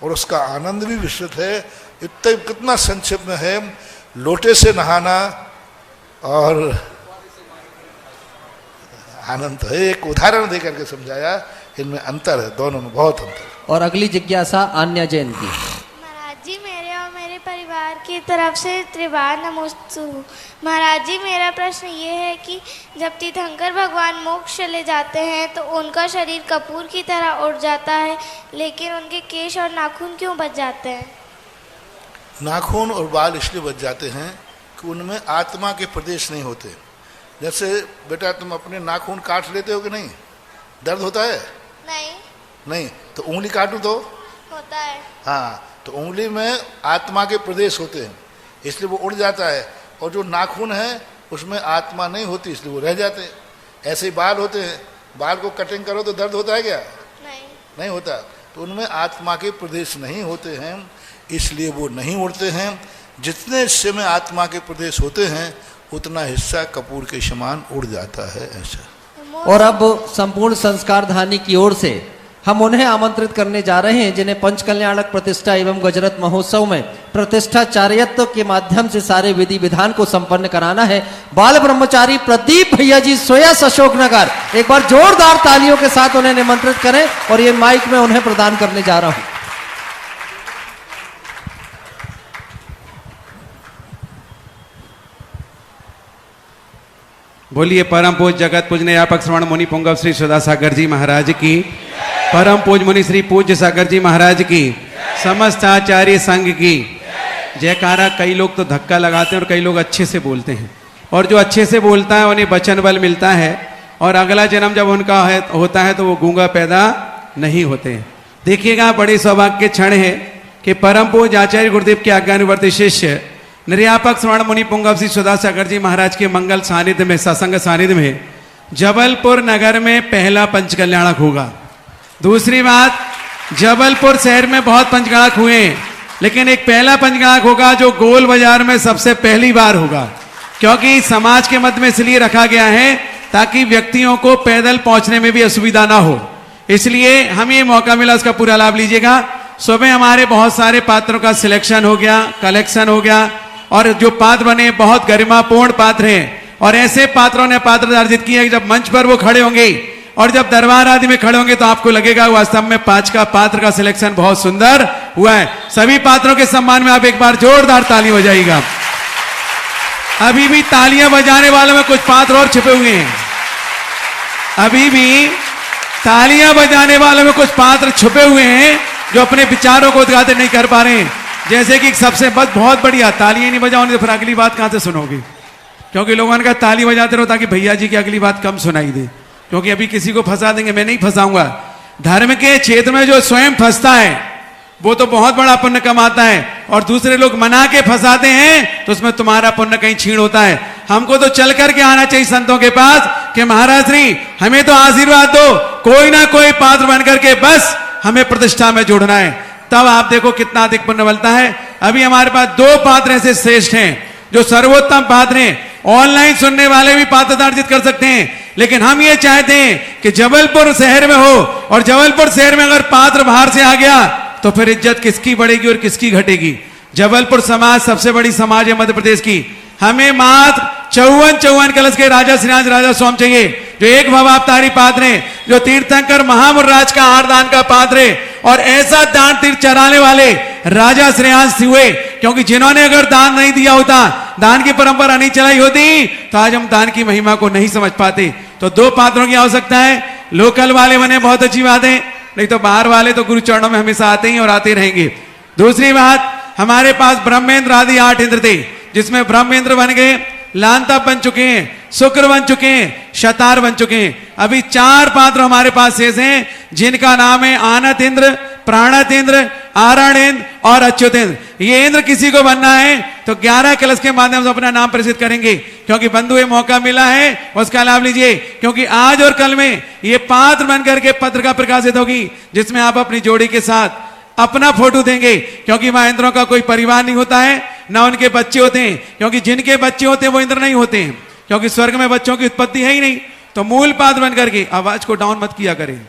और उसका आनंद भी विस्तृत है। इतने कितना संक्षिप्त में है, लोटे से नहाना और आनंद है। एक उदाहरण देकर के समझाया, इनमें अंतर है, दोनों में बहुत अंतर है। और अगली जिज्ञासा आन्या जैन की। महाराज जी, मेरे और मेरे परिवार की तरफ से त्रिवार नमोस्तु। महाराज जी, मेरा प्रश्न ये है कि जब तीर्थंकर भगवान मोक्ष चले जाते हैं तो उनका शरीर कपूर की तरह उड़ जाता है, लेकिन उनके केश और नाखून क्यों बच जाते हैं? नाखून और बाल इसलिए बच जाते हैं कि उनमें आत्मा के प्रदेश नहीं होते। जैसे बेटा तुम अपने नाखून काट लेते हो कि नहीं, दर्द होता है? नहीं। तो उंगली काटूं तो होता है। हाँ, तो उंगली में आत्मा के प्रदेश होते हैं, इसलिए वो उड़ जाता है। और जो नाखून है उसमें आत्मा नहीं होती, इसलिए वो रह जाते हैं। ऐसे ही बाल होते हैं, बाल को कटिंग करो तो दर्द होता है क्या? नहीं होता। तो उनमें आत्मा के प्रदेश नहीं होते हैं, इसलिए वो नहीं उड़ते हैं। जितने हिस्से में आत्मा के प्रदेश होते हैं उतना हिस्सा कपूर के समान उड़ जाता है। ऐसा। और अब संपूर्ण संस्कार धानी की ओर से हम उन्हें आमंत्रित करने जा रहे हैं जिन्हें पंच कल्याणक प्रतिष्ठा एवं गजरत महोत्सव में प्रतिष्ठाचार्यत्व के माध्यम से सारे विधि विधान को संपन्न कराना है। बाल ब्रह्मचारी प्रदीप भैया जी सोयस अशोकनगर, एक बार जोरदार तालियों के साथ उन्हें निमंत्रित करें और ये माइक में उन्हें प्रदान करने जा रहा हूं। बोलिए परम पूज जगत पूजने व्यापक श्रवण मुनि पुंगव श्री सदा सागर जी महाराज की, परम पूज मुनि श्री पूज्य सागर जी महाराज की, समस्त आचार्य संघ की जयकारा। कई लोग तो धक्का लगाते हैं और कई लोग अच्छे से बोलते हैं, और जो अच्छे से बोलता है उन्हें वचन बल मिलता है, और अगला जन्म जब उनका होता है तो वो गूंगा पैदा नहीं होते हैं। देखिएगा, बड़े सौभाग्य के क्षण है कि परम पूज आचार्य गुरुदेव के आज्ञानुवर्ती शिष्य निर्यापक श्रवण मुनि पुंगव श्री सदा सागर जी महाराज के मंगल सानिध्य में, सत्संग सानिध्य में जबलपुर नगर में पहला पंचकल्याणक होगा। दूसरी बात, जबलपुर शहर में बहुत पंचकल्याणक हुए, लेकिन एक पहला पंचकल्याणक होगा जो गोल बाजार में सबसे पहली बार होगा, क्योंकि समाज के मध्य में इसलिए रखा गया है ताकि व्यक्तियों को पैदल पहुंचने में भी असुविधा ना हो। इसलिए हमें ये मौका मिला, उसका पूरा लाभ लीजिएगा। सुबह हमारे बहुत सारे पात्रों का सिलेक्शन हो गया, कलेक्शन हो गया, और जो पात्र बने बहुत गरिमापूर्ण पात्र हैं, और ऐसे पात्रों ने पात्र अर्जित किए कि जब मंच पर वो खड़े होंगे और जब दरबार आदि में खड़े होंगे तो आपको लगेगा वास्तव में 5 का पात्र का सिलेक्शन बहुत सुंदर हुआ है। सभी पात्रों के सम्मान में आप एक बार जोरदार ताली बजाइएगा। अभी भी तालियां बजाने वालों में कुछ पात्र और छिपे हुए हैं, अभी भी तालियां बजाने वालों में कुछ पात्र छुपे हुए हैं जो अपने विचारों को उद्घाटन नहीं कर पा रहे हैं। जैसे कि सबसे बस बहुत बढ़िया, तालियां नहीं बजाओगे तो फिर अगली बात कहां से सुनोगे, क्योंकि लोगों ने कहा ताली बजाते रहो ताकि भैया जी की अगली बात कम सुनाई दे, क्योंकि अभी किसी को फंसा देंगे। मैं नहीं फंसाऊंगा। धर्म के क्षेत्र में जो स्वयं फंसता है वो तो बहुत बड़ा पुण्य कमाता है, और दूसरे लोग मना के फंसाते हैं तो उसमें तुम्हारा पुण्य कहीं छीण होता है। हमको तो चल करके आना चाहिए संतों के पास कि महाराज श्री हमें तो आशीर्वाद दो, कोई ना कोई पात्र बन करके बस हमें प्रतिष्ठा में जोड़ना है, तब आप देखो कितना अधिक पुण्य मिलता है। अभी हमारे पास 2 पात्र ऐसे श्रेष्ठ हैं जो सर्वोत्तम पात्र हैं। ऑनलाइन सुनने वाले भी पात्रता अर्जित कर सकते हैं, लेकिन हम ये चाहते हैं कि जबलपुर शहर में हो, और जबलपुर शहर में अगर पात्र बाहर से आ गया तो फिर इज्जत किसकी बढ़ेगी और किसकी घटेगी। जबलपुर समाज सबसे बड़ी समाज है मध्य प्रदेश की। हमें मात्र 54 कलश के राजा श्रीनाथ राजा स्वामी चाहिए, जो एक भवावतारी पात्र है, जो तीर्थंकर महामुर्राज का आरदान का पात्र है, और ऐसा दान तीर्थ चराने वाले राजा श्रेयांश हुए, क्योंकि जिन्होंने अगर दान नहीं दिया होता, दान की परंपरा नहीं चलाई होती, तो आज हम दान की महिमा को नहीं समझ पाते। तो 2 पात्रों की आवश्यकता है। लोकल वाले बने बहुत अच्छी बात है, नहीं तो बाहर वाले तो गुरु चरणों में हमेशा आते ही और आते रहेंगे। दूसरी बात, हमारे पास ब्रह्मेंद्र आदि 8 इंद्र थे, जिसमें ब्रह्मेंद्र बन गए, लांता बन चुके हैं, शुक्र बन चुके हैं, शतार बन चुके हैं। अभी 4 पात्र हमारे पास शेष हैं, जिनका नाम है आनत इंद्र, प्राणत इंद्र, आरण इंद्र और अच्युत इंद्र। ये इंद्र किसी को बनना है तो 11 कलश के माध्यम से अपना नाम प्रसिद्ध करेंगे, क्योंकि बंधु ये मौका मिला है, उसका लाभ लीजिए। क्योंकि आज और कल में ये पात्र बनकर के पत्रिका प्रकाशित होगी, जिसमें आप अपनी जोड़ी के साथ अपना फोटो देंगे, क्योंकि वहां इंद्रों का कोई परिवार नहीं होता है, ना उनके बच्चे होते हैं, क्योंकि जिनके बच्चे होते हैं वो इंद्र नहीं होते हैं, क्योंकि स्वर्ग में बच्चों की उत्पत्ति है ही नहीं। तो मूल पात्र बन करके, आवाज को डाउन मत किया करें,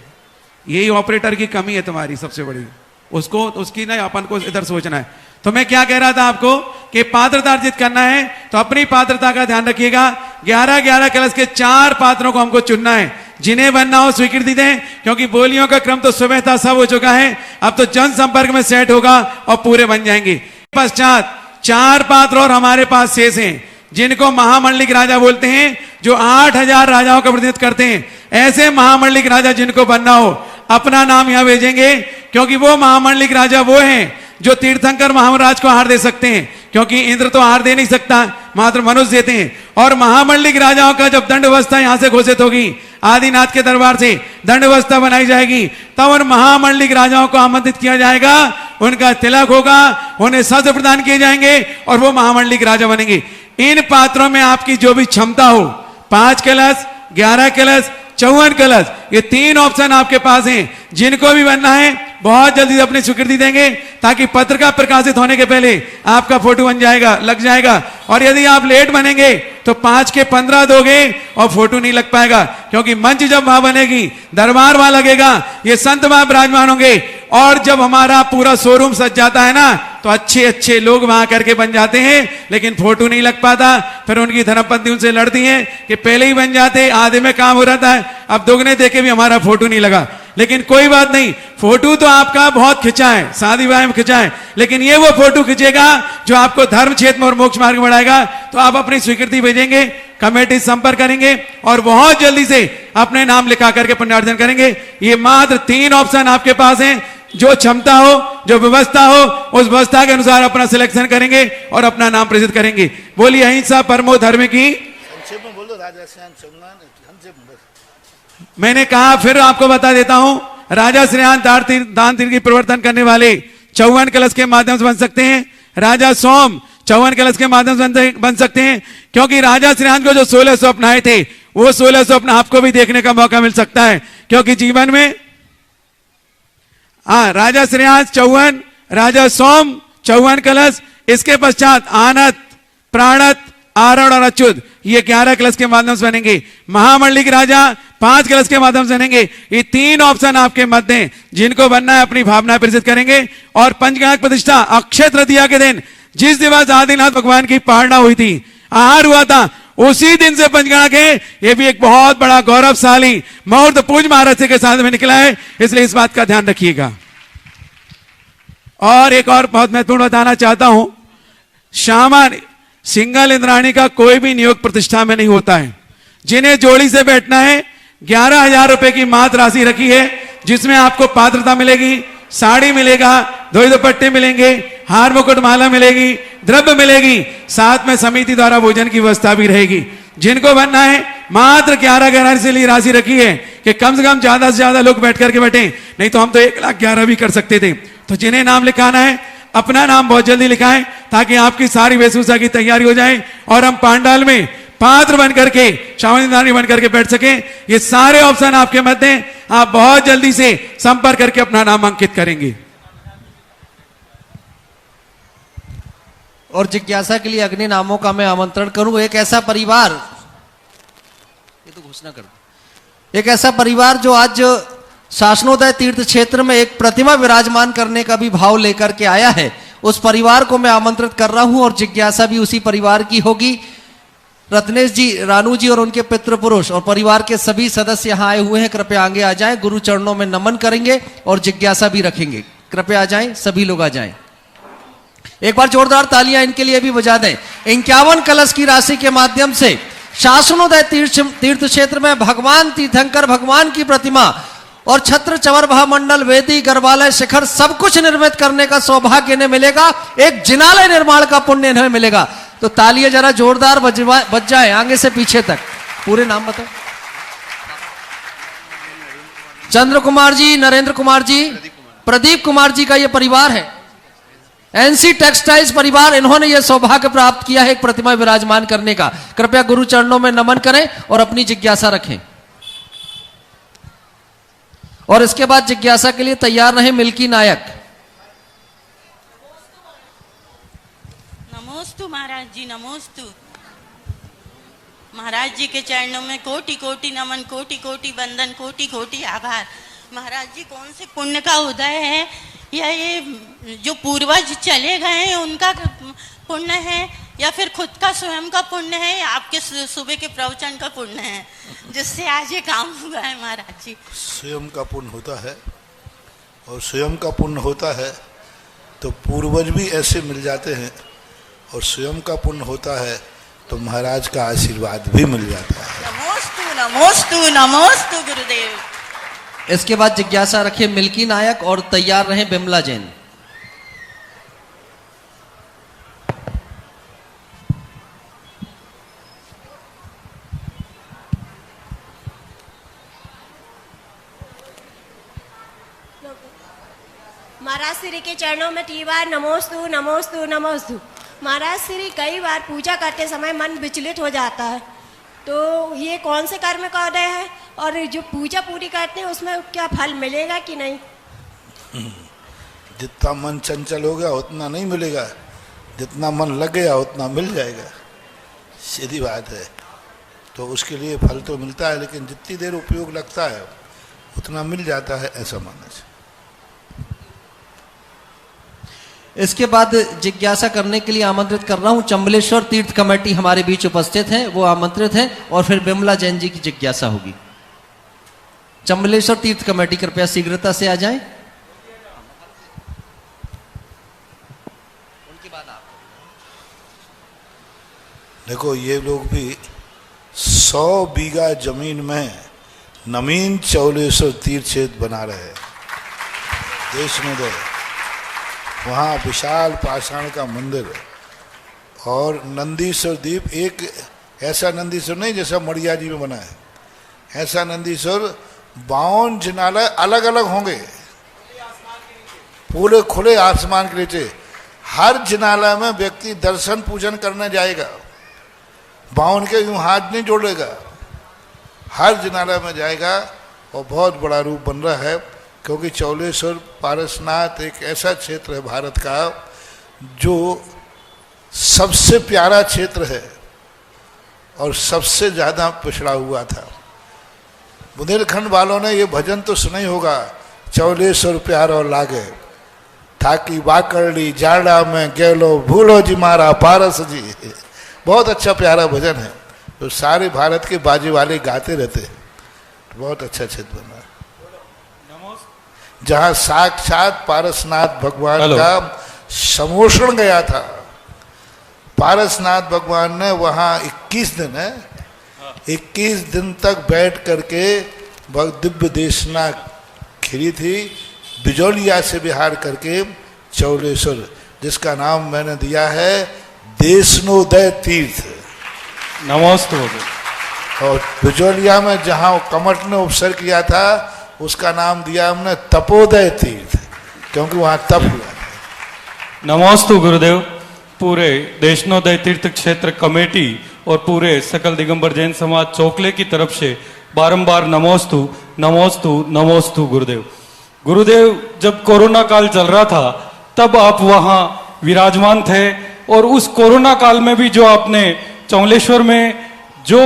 यही ऑपरेटर की कमी है तुम्हारी सबसे बड़ी, उसको उसकी नहीं, अपन को इधर सोचना है। तो मैं क्या कह रहा था आपको कि पात्रता अर्जित करना है तो अपनी पात्रता का ध्यान रखिएगा। 11 कलश के 4 पात्रों को हमको चुनना है, जिन्हें बनना हो स्वीकृति दें, क्योंकि बोलियों का क्रम तो सुबह था, सब हो चुका है, अब तो जनसंपर्क में सेट होगा और पूरे बन जाएंगे। पश्चात 4 पात्र और हमारे पास शेष हैं, जिनको महामंडलिक राजा बोलते हैं, जो 8000 राजाओं का प्रतिनिधित्व करते हैं। ऐसे महामंडलिक राजा जिनको बनना हो अपना नाम यहां भेजेंगे, क्योंकि वो महामंडलिक राजा वो हैं जो तीर्थंकर महाराज को हार दे सकते हैं, क्योंकि इंद्र तो हार दे नहीं सकता, मात्र मनुष्य देते हैं। और महामंडलिक राजाओं का जब दंड व्यवस्था यहां से घोषित होगी, आदिनाथ के दरबार से दंड व्यवस्था बनाई जाएगी, तब उन महामंडलिक राजाओं को आमंत्रित किया जाएगा, उनका तिलक होगा, उन्हें शस्त्र प्रदान किए जाएंगे और वो महामंडलिक राजा बनेंगे। इन पात्रों में आपकी जो भी क्षमता हो, 5 कलश, 11 कलश, 54 कलश, ये 3 ऑप्शन आपके पास हैं। जिनको भी बनना है बहुत जल्दी अपनी स्वीकृति देंगे, ताकि पत्र का प्रकाशित होने के पहले आपका फोटो बन जाएगा, लग जाएगा। और यदि आप लेट बनेंगे तो 5 के 15 दोगे और फोटो नहीं लग पाएगा, क्योंकि मंच जब वहां बनेगी, दरबार वहां लगेगा, ये संत वहां विराजमान होंगे, और जब हमारा पूरा शोरूम सज जाता है ना, तो अच्छे अच्छे लोग वहां करके बन जाते हैं, लेकिन फोटो नहीं लग पाता। फिर उनकी धर्मपत्नी उनसे लड़ती है कि पहले ही बन जाते, आधे में काम हो रहा है, अब दोगुने देके भी हमारा फोटो नहीं लगा। लेकिन कोई बात नहीं, फोटो तो आपका बहुत खिंचा है, शादी विवाह में खिंचा है, लेकिन ये वो फोटो खिंचेगा जो आपको धर्म क्षेत्र में और मोक्ष मार्ग में बढ़ाएगा। तो आप अपनी स्वीकृति भेजेंगे, कमेटी संपर्क करेंगे और बहुत जल्दी से अपने नाम लिखा करके पुण्यार्जन करेंगे। ये मात्र 3 ऑप्शन आपके पास हैं। जो क्षमता हो, जो व्यवस्था हो, उस व्यवस्था के अनुसार अपना सिलेक्शन करेंगे और अपना नाम प्रेषित करेंगे। बोलिए अहिंसा परमो धर्म की। संक्षेप में बोलो राजा श्रेयान चौहान, संक्षेप में बस। मैंने कहा, फिर आपको बता देता हूं, राजा श्रेयान दान तीर्थ की प्रवर्तन करने वाले 54 कलश के माध्यम से बन सकते हैं। राजा सोम 54 कलश के माध्यम से बन सकते हैं, क्योंकि राजा श्रेयान को जो 16 स्वप्न आए थे, वो 16 स्वप्न आपको भी देखने का मौका मिल सकता है, क्योंकि जीवन में राजा श्रेयान 54, राजा सोम 54 कलश, इसके पश्चात आनत, प्राणत, आरण और अच्युत, ये 11 कलश के माध्यम से बनेंगे। महामंडलिक राजा 5 कलश के माध्यम से बनेंगे। ये 3 ऑप्शन आपके मध्य हैं, जिनको बनना है अपनी भावना प्रेषित करेंगे। और पंचगणक प्रतिष्ठा अक्षय तृतीया के दिन, जिस दिवस आदिनाथ भगवान की पारणा हुई थी, आहार हुआ था, उसी दिन से पंचगणक है। ये भी एक बहुत बड़ा गौरवशाली मुहूर्त पूज्य महाराज के साथ में निकला है, इसलिए इस बात का ध्यान रखिएगा। और एक और बहुत महत्वपूर्ण बताना चाहता हूं, सामान्य सिंगल इंद्राणी का कोई भी नियोग प्रतिष्ठा में नहीं होता है। जिन्हें जोड़ी से बैठना है, 11,000 रुपए की मात्र राशि रखी है, जिसमें आपको पात्रता मिलेगी, साड़ी मिलेगा, धोई दुपट्टे मिलेंगे, हार मुकुट माला मिलेगी, द्रव्य मिलेगी, साथ में समिति द्वारा भोजन की व्यवस्था भी रहेगी। जिनको बनना है, मात्र 11,000 से लिए राशि रखी है कि कम से कम ज्यादा से ज्यादा लोग बैठ करके बैठे, नहीं तो हम तो 1,11,000 भी कर सकते थे। तो जिन्हें नाम लिखाना है, अपना नाम बहुत जल्दी लिखाएं, ताकि आपकी सारी वेशभूषा की तैयारी हो जाए और हम पांडाल में पात्र बन करके, शावनी बन करके बैठ सके। ये सारे ऑप्शन आपके मध्य हैं, आप बहुत जल्दी से संपर्क करके अपना नाम अंकित करेंगे। और जिज्ञासा के लिए अग्नि नामों का मैं आमंत्रण करूं। एक ऐसा परिवार, ये तो घोषणा कर दो, एक ऐसा परिवार जो आज शासनोदय तीर्थ क्षेत्र में एक प्रतिमा विराजमान करने का भी भाव लेकर के आया है, उस परिवार को मैं आमंत्रित कर रहा हूं। और जिज्ञासा भी उसी परिवार की होगी। रत्नेश जी, रानू जी और उनके पितृ पुरुष और परिवार के सभी सदस्य यहाँ आए हुए हैं, कृपया आगे आ जाएं। गुरु चरणों में नमन करेंगे और जिज्ञासा भी रखेंगे। कृपया आ जाएं, सभी लोग आ जाएं। एक बार जोरदार तालियां इनके लिए भी बजा दें। 51 कलश की राशि के माध्यम से शासनोदय तीर्थ क्षेत्र में भगवान तीर्थंकर भगवान की प्रतिमा और छत्र चवर महामंडल, वेदी, गर्भालय, शिखर सब कुछ निर्मित करने का सौभाग्य इन्हें मिलेगा। एक जिनालय निर्माण का पुण्य इन्हें मिलेगा। तो तालियां जरा जोरदार बज जाए, आगे से पीछे तक। पूरे नाम बताओ। चंद्र कुमार जी, नरेंद्र कुमार जी, प्रदीप कुमार जी का यह परिवार है। एनसी टेक्सटाइल्स परिवार, इन्होंने यह सौभाग्य प्राप्त किया है एक प्रतिमा विराजमान करने का। कृपया गुरु चरणों में नमन करें और अपनी जिज्ञासा रखें। और इसके बाद जिज्ञासा के लिए तैयार रहे मिल्की नायक। नमोस्तु महाराज जी, नमोस्तु। महाराज जी के चरणों में कोटि कोटि नमन, कोटि कोटि वंदन, कोटि कोटि आभार। महाराज जी कौन से पुण्य का उदय है, या ये जो पूर्वज चले गए हैं उनका पुण्य है, या फिर खुद का स्वयं का पुण्य है, या आपके सुबह के प्रवचन का पुण्य है, जिससे आज ये काम हुआ है महाराज जी? स्वयं का पुण्य होता है, और स्वयं का पुण्य होता है तो पूर्वज भी ऐसे मिल जाते हैं। और स्वयं का पुण्य होता है तो महाराज का आशीर्वाद भी मिल जाता है। नमोस्तु नमोस्तु नमोस्तु गुरुदेव। इसके बाद जिज्ञासा रखे मिल्की नायक और तैयार रहे बिमला जैन। महाराज श्री के चरणों में 3 बार नमोस्तु नमोस्तु नमोस्तु। महाराज श्री कई बार पूजा करते समय मन विचलित हो जाता है, तो ये कौन से कर्म का उदय है और जो पूजा पूरी करते हैं उसमें क्या फल मिलेगा कि नहीं? जितना मन चंचल हो गया उतना नहीं मिलेगा, जितना मन लग गया उतना मिल जाएगा, सीधी बात है। तो उसके लिए फल तो मिलता है, लेकिन जितनी देर उपयोग लगता है उतना मिल जाता है, ऐसा मानना चाहिए। इसके बाद जिज्ञासा करने के लिए आमंत्रित कर रहा हूं चंबलेश्वर तीर्थ कमेटी हमारे बीच उपस्थित है, वो आमंत्रित है, और फिर बिमला जैन जी की जिज्ञासा होगी। चंबलेश्वर तीर्थ कमेटी कृपया शीघ्रता से आ जाएं। उनके बाद आप देखो, ये लोग भी 100 बीघा जमीन में नवीन चौलेश्वर तीर्थ क्षेत्र बना रहे हैं देश में। वहाँ विशाल पाषाण का मंदिर और नंदीश्वर द्वीप, एक ऐसा नंदीश्वर नहीं जैसा मड़िया जी में बना है, ऐसा नंदीश्वर 52 जिनालय अलग अलग होंगे, पूरे खुले आसमान के नीचे। हर जिनालय में व्यक्ति दर्शन पूजन करने जाएगा, 52 के यूं हाथ नहीं जोड़ेगा, हर जिनालय में जाएगा। और बहुत बड़ा रूप बन रहा है, क्योंकि चौलेश्वर पारसनाथ एक ऐसा क्षेत्र है भारत का जो सबसे प्यारा क्षेत्र है और सबसे ज़्यादा पिछड़ा हुआ था। बुंदेलखंड वालों ने ये भजन तो सुना ही होगा, चौलेश्वर प्यारो लागे थाकी बाकरली जाड़ा में गेलो भूलो जी मारा पारस जी। बहुत अच्छा प्यारा भजन है, तो सारे भारत के बाजे वाले गाते रहते हैं। बहुत अच्छा क्षेत्र बना है, जहाँ साक्षात पारसनाथ भगवान का समोषण गया था। पारसनाथ भगवान ने वहाँ 21 दिन 21 दिन तक बैठ करके दिव्य देशना खिरी थी, बिजौलिया से बिहार करके चौलेश्वर, जिसका नाम मैंने दिया है देशनोदय तीर्थ। नमोस्तु। और बिजौलिया में जहाँ कमठ ने उपसर्ग किया था उसका नाम दिया हमने तपोदय तीर्थ, क्योंकि वहाँ तप हुआ था। नमोस्तु गुरुदेव। पूरे देशनोदय तीर्थ क्षेत्र कमेटी और पूरे सकल दिगंबर जैन समाज चोकले की तरफ से बारंबार नमोस्तु नमोस्तु नमोस्तु गुरुदेव। गुरुदेव, जब कोरोना काल चल रहा था तब आप वहाँ विराजमान थे, और उस कोरोना काल में भी जो आपने चौलेश्वर में जो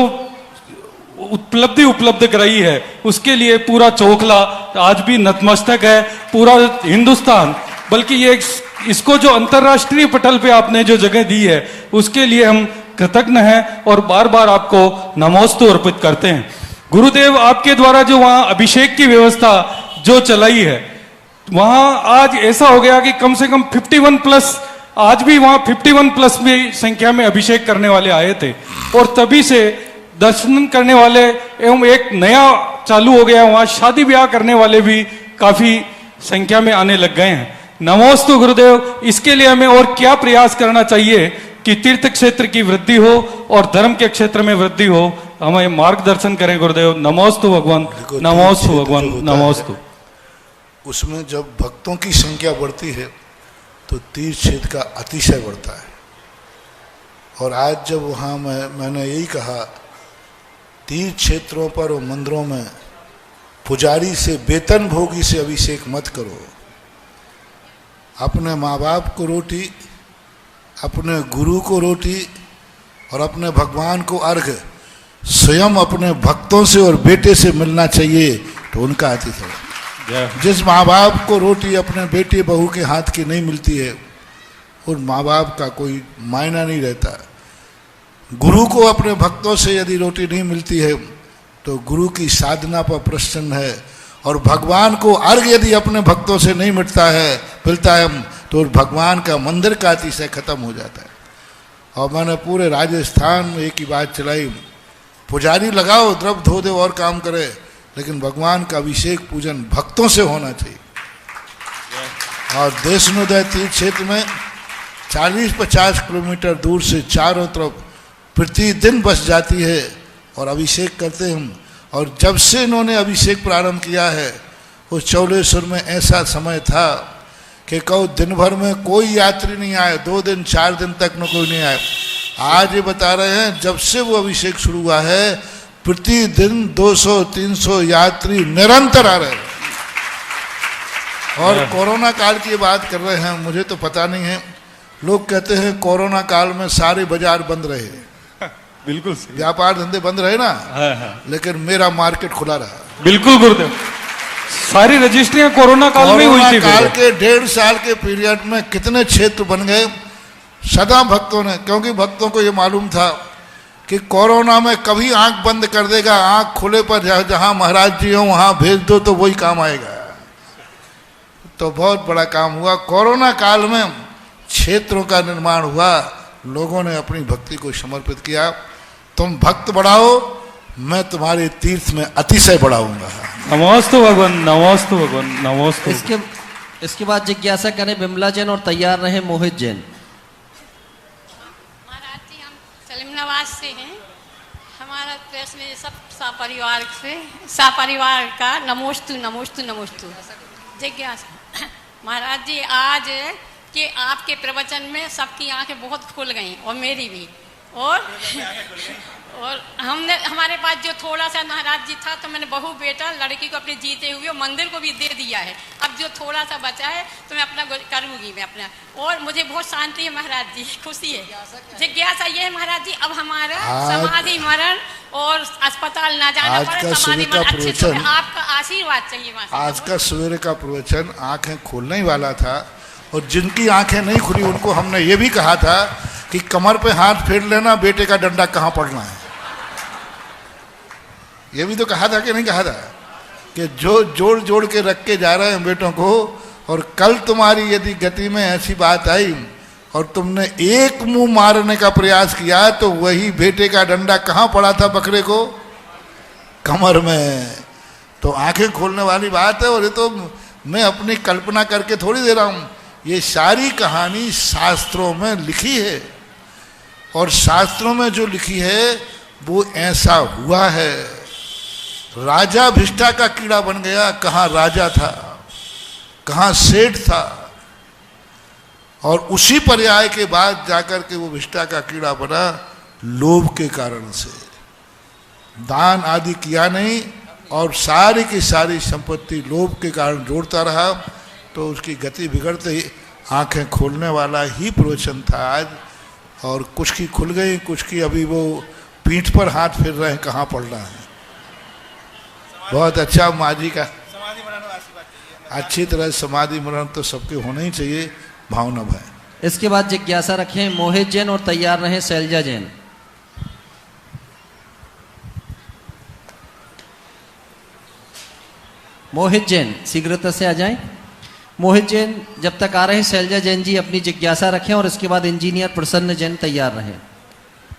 उपलब्धि उपलब्ध कराई है उसके लिए पूरा चोखला आज भी नतमस्तक है, पूरा हिंदुस्तान, बल्कि ये इसको जो अंतर्राष्ट्रीय पटल पे आपने जो जगह दी है उसके लिए हम कृतज्ञ हैं और बार बार आपको नमोस्तु अर्पित करते हैं। गुरुदेव, आपके द्वारा जो वहाँ अभिषेक की व्यवस्था जो चलाई है, वहाँ आज ऐसा हो गया कि कम से कम 51 प्लस, आज भी वहाँ 51 प्लस में संख्या में अभिषेक करने वाले आए थे, और तभी से दर्शन करने वाले एवं एक नया चालू हो गया, वहाँ शादी ब्याह करने वाले भी काफी संख्या में आने लग गए हैं। नमोस्तु गुरुदेव। इसके लिए हमें और क्या प्रयास करना चाहिए कि तीर्थ क्षेत्र की वृद्धि हो और धर्म के क्षेत्र में वृद्धि हो? हमें मार्गदर्शन करें गुरुदेव। नमोस्तु भगवान, नमोस्तु भगवान, नमोस्तु। उसमें जब भक्तों की संख्या बढ़ती है तो तीर्थ क्षेत्र का अतिशय बढ़ता है। और आज जब वहाँ मैंने यही कहा, तीर्थ क्षेत्रों पर और मंदिरों में पुजारी से, वेतन भोगी से अभिषेक मत करो। अपने माँ बाप को रोटी, अपने गुरु को रोटी और अपने भगवान को अर्घ स्वयं अपने भक्तों से और बेटे से मिलना चाहिए, तो उनका आतिथ्य। जिस माँ बाप को रोटी अपने बेटे बहू के हाथ की नहीं मिलती है, उन माँ बाप का कोई मायना नहीं रहता। गुरु को अपने भक्तों से यदि रोटी नहीं मिलती है तो गुरु की साधना पर प्रसन्न है, और भगवान को अर्घ यदि अपने भक्तों से नहीं मिलता है तो भगवान का मंदिर का अतिशय खत्म हो जाता है। और मैंने पूरे राजस्थान में एक ही बात चलाई, पुजारी लगाओ, द्रव्य धो दे और काम करे, लेकिन भगवान का अभिषेक पूजन भक्तों से होना चाहिए। और देशनोदय तीर्थ क्षेत्र में 40-50 किलोमीटर दूर से चारों तरफ प्रतिदिन बस जाती है और अभिषेक करते हैं। और जब से इन्होंने अभिषेक प्रारंभ किया है, उस चौलेश्वर में ऐसा समय था कि कहो दिन भर में कोई यात्री नहीं आए, 2 दिन 4 दिन तक न कोई नहीं आए। आज ये बता रहे हैं जब से वो अभिषेक शुरू हुआ है, प्रतिदिन 200-300 यात्री निरंतर आ रहे हैं। और कोरोना काल की बात कर रहे हैं, मुझे तो पता नहीं है, लोग कहते हैं कोरोना काल में सारे बाजार बंद रहे, बिल्कुल व्यापार धंधे बंद रहे ना, लेकिन मेरा मार्केट खुला रहा। बिल्कुल गुरुदेव, सारी रजिस्ट्रियां कोरोना काल में हुई थी। काल के 1.5 साल के पीरियड में कितने क्षेत्र बन गए सदा भक्तों ने, क्योंकि भक्तों को ये मालूम था कि कोरोना में कभी आंख बंद कर देगा, आंख खुले पर जहां महाराज जी हो वहां भेज दो तो वही काम आएगा। तो बहुत बड़ा काम हुआ। कोरोना काल में क्षेत्रों का निर्माण हुआ, लोगों ने अपनी भक्ति को समर्पित किया। तुम भक्त बढ़ाओ, मैं तुम्हारे तीर्थ में अतिशय बढ़ाऊंगा। नमोस्तु भगवान, नमोस्तु भगवान, नमोस्तु। इसके बाद जिज्ञासा करें बिमला जैन और तैयार रहे मोहित जैन। महाराज जी, हम सलीमनाबाद से हैं। हमारा प्रश्न है सब सपरिवार का नमोस्तु नमोस्तु नमोस्तु। जिज्ञासा महाराज जी, आज के आपके प्रवचन में सबकी आंखें बहुत खुल गई और मेरी भी, और हमने हमारे पास जो थोड़ा सा महाराज जी था तो मैंने बहू बेटा लड़की को अपने जीते हुए मंदिर को भी दे दिया है। अब जो थोड़ा सा बचा है तो मैं अपना करूँगी, मैं अपना, और मुझे बहुत शांति है महाराज जी, खुशी है। जिज्ञासा ये है महाराज जी, अब हमारा समाधि मरण और अस्पताल ना जाना पड़े, समाधि मरण अच्छे से, आपका आशीर्वाद चाहिए। आज का सवेरे का प्रवचन आंखें खोलने ही वाला था, और जिनकी आंखें नहीं खुली उनको हमने ये भी कहा था कि कमर पे हाथ फेर लेना, बेटे का डंडा कहाँ पड़ना है। ये भी तो कहा था कि नहीं कहा था कि जो जोड़ जोड़ के रख के जा रहे हैं बेटों को, और कल तुम्हारी यदि गति में ऐसी बात आई और तुमने एक मुंह मारने का प्रयास किया तो वही बेटे का डंडा कहाँ पड़ा था बकरे को? कमर में। तो आंखें खोलने वाली बात है। और ये तो मैं अपनी कल्पना करके थोड़ी दे रहा हूँ, ये सारी कहानी शास्त्रों में लिखी है, और शास्त्रों में जो लिखी है वो ऐसा हुआ है। राजा भिष्टा का कीड़ा बन गया, कहाँ राजा था, कहाँ सेठ था, और उसी पर्याय के बाद जाकर के वो भिष्टा का कीड़ा बना लोभ के कारण से। दान आदि किया नहीं और सारी की सारी संपत्ति लोभ के कारण जोड़ता रहा, तो उसकी गति बिगड़ते ही आंखें खोलने वाला ही प्रवचन था आज। और कुछ की खुल गई, कुछ की अभी वो पीठ पर हाथ फेर रहे हैं कहाँ पड़ना है। बहुत अच्छा माँ जी का अच्छी तरह समाधि मरण तो सबके होना ही चाहिए, भावना भाई। इसके बाद जिज्ञासा रखें मोहित जैन और तैयार रहे शैलजा जैन। मोहित जैन शीघ्रता से आ जाएं। मोहित जैन जब तक आ रहे हैं, शैलजा जैन जी अपनी जिज्ञासा रखें, और इसके बाद इंजीनियर प्रसन्न जैन तैयार रहें।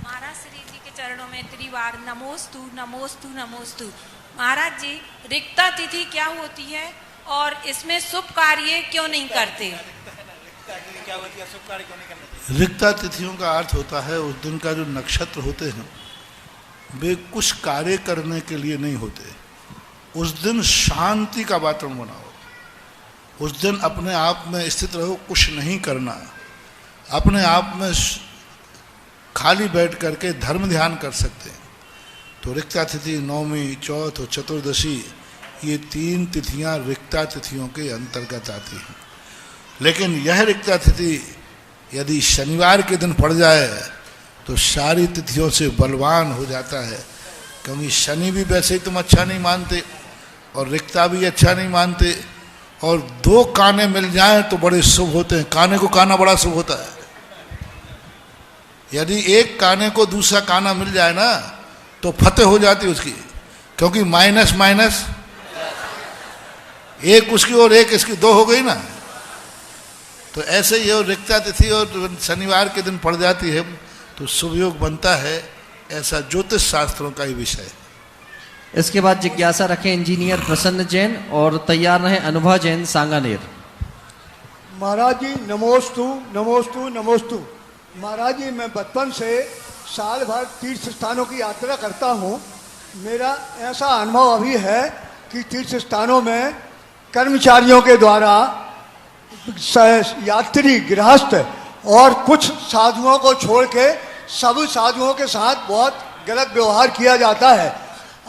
महाराज श्री जी के चरणों में त्रिवार नमोस्तु नमोस्तु नमोस्तु। महाराज जी, रिक्ता तिथि क्या होती है और इसमें शुभ कार्य क्यों नहीं करते? रिक्ता तिथियों का अर्थ होता है उस दिन का जो नक्षत्र होते हैं वे कुछ कार्य करने के लिए नहीं होते। उस दिन शांति का वातावरण बनाओ, उस दिन अपने आप में स्थित रहो, कुछ नहीं करना, अपने आप में खाली बैठ करके धर्म ध्यान कर सकते हैं। तो रिक्ता तिथि नवमी, चौथ और चतुर्दशी, ये 3 तिथियां रिक्ता तिथियों के अंतर्गत आती हैं। लेकिन यह रिक्ता तिथि यदि शनिवार के दिन पड़ जाए तो सारी तिथियों से बलवान हो जाता है, क्योंकि शनि भी वैसे ही तुम अच्छा नहीं मानते और रिक्ता भी अच्छा नहीं मानते, और 2 काने मिल जाएं तो बड़े शुभ होते हैं। काने को काना बड़ा शुभ होता है। यदि एक काने को दूसरा काना मिल जाए ना तो फतेह हो जाती उसकी, क्योंकि माइनस माइनस एक उसकी और एक इसकी 2 हो गई ना। तो ऐसे ही रिक्ता तिथि और शनिवार के दिन पड़ जाती है तो शुभ योग बनता है, ऐसा ज्योतिष शास्त्रों का ही विषय है। इसके बाद जिज्ञासा रखें इंजीनियर प्रसन्न जैन और तैयार रहे अनुभव जैन सांगानेर। महाराज जी नमोस्तु नमोस्तु नमोस्तु। महाराज जी मैं बचपन से साल भर तीर्थ स्थानों की यात्रा करता हूँ। मेरा ऐसा अनुभव अभी है कि तीर्थ स्थानों में कर्मचारियों के द्वारा यात्री गृहस्थ और कुछ साधुओं को छोड़ के सब साधुओं के साथ बहुत गलत व्यवहार किया जाता है।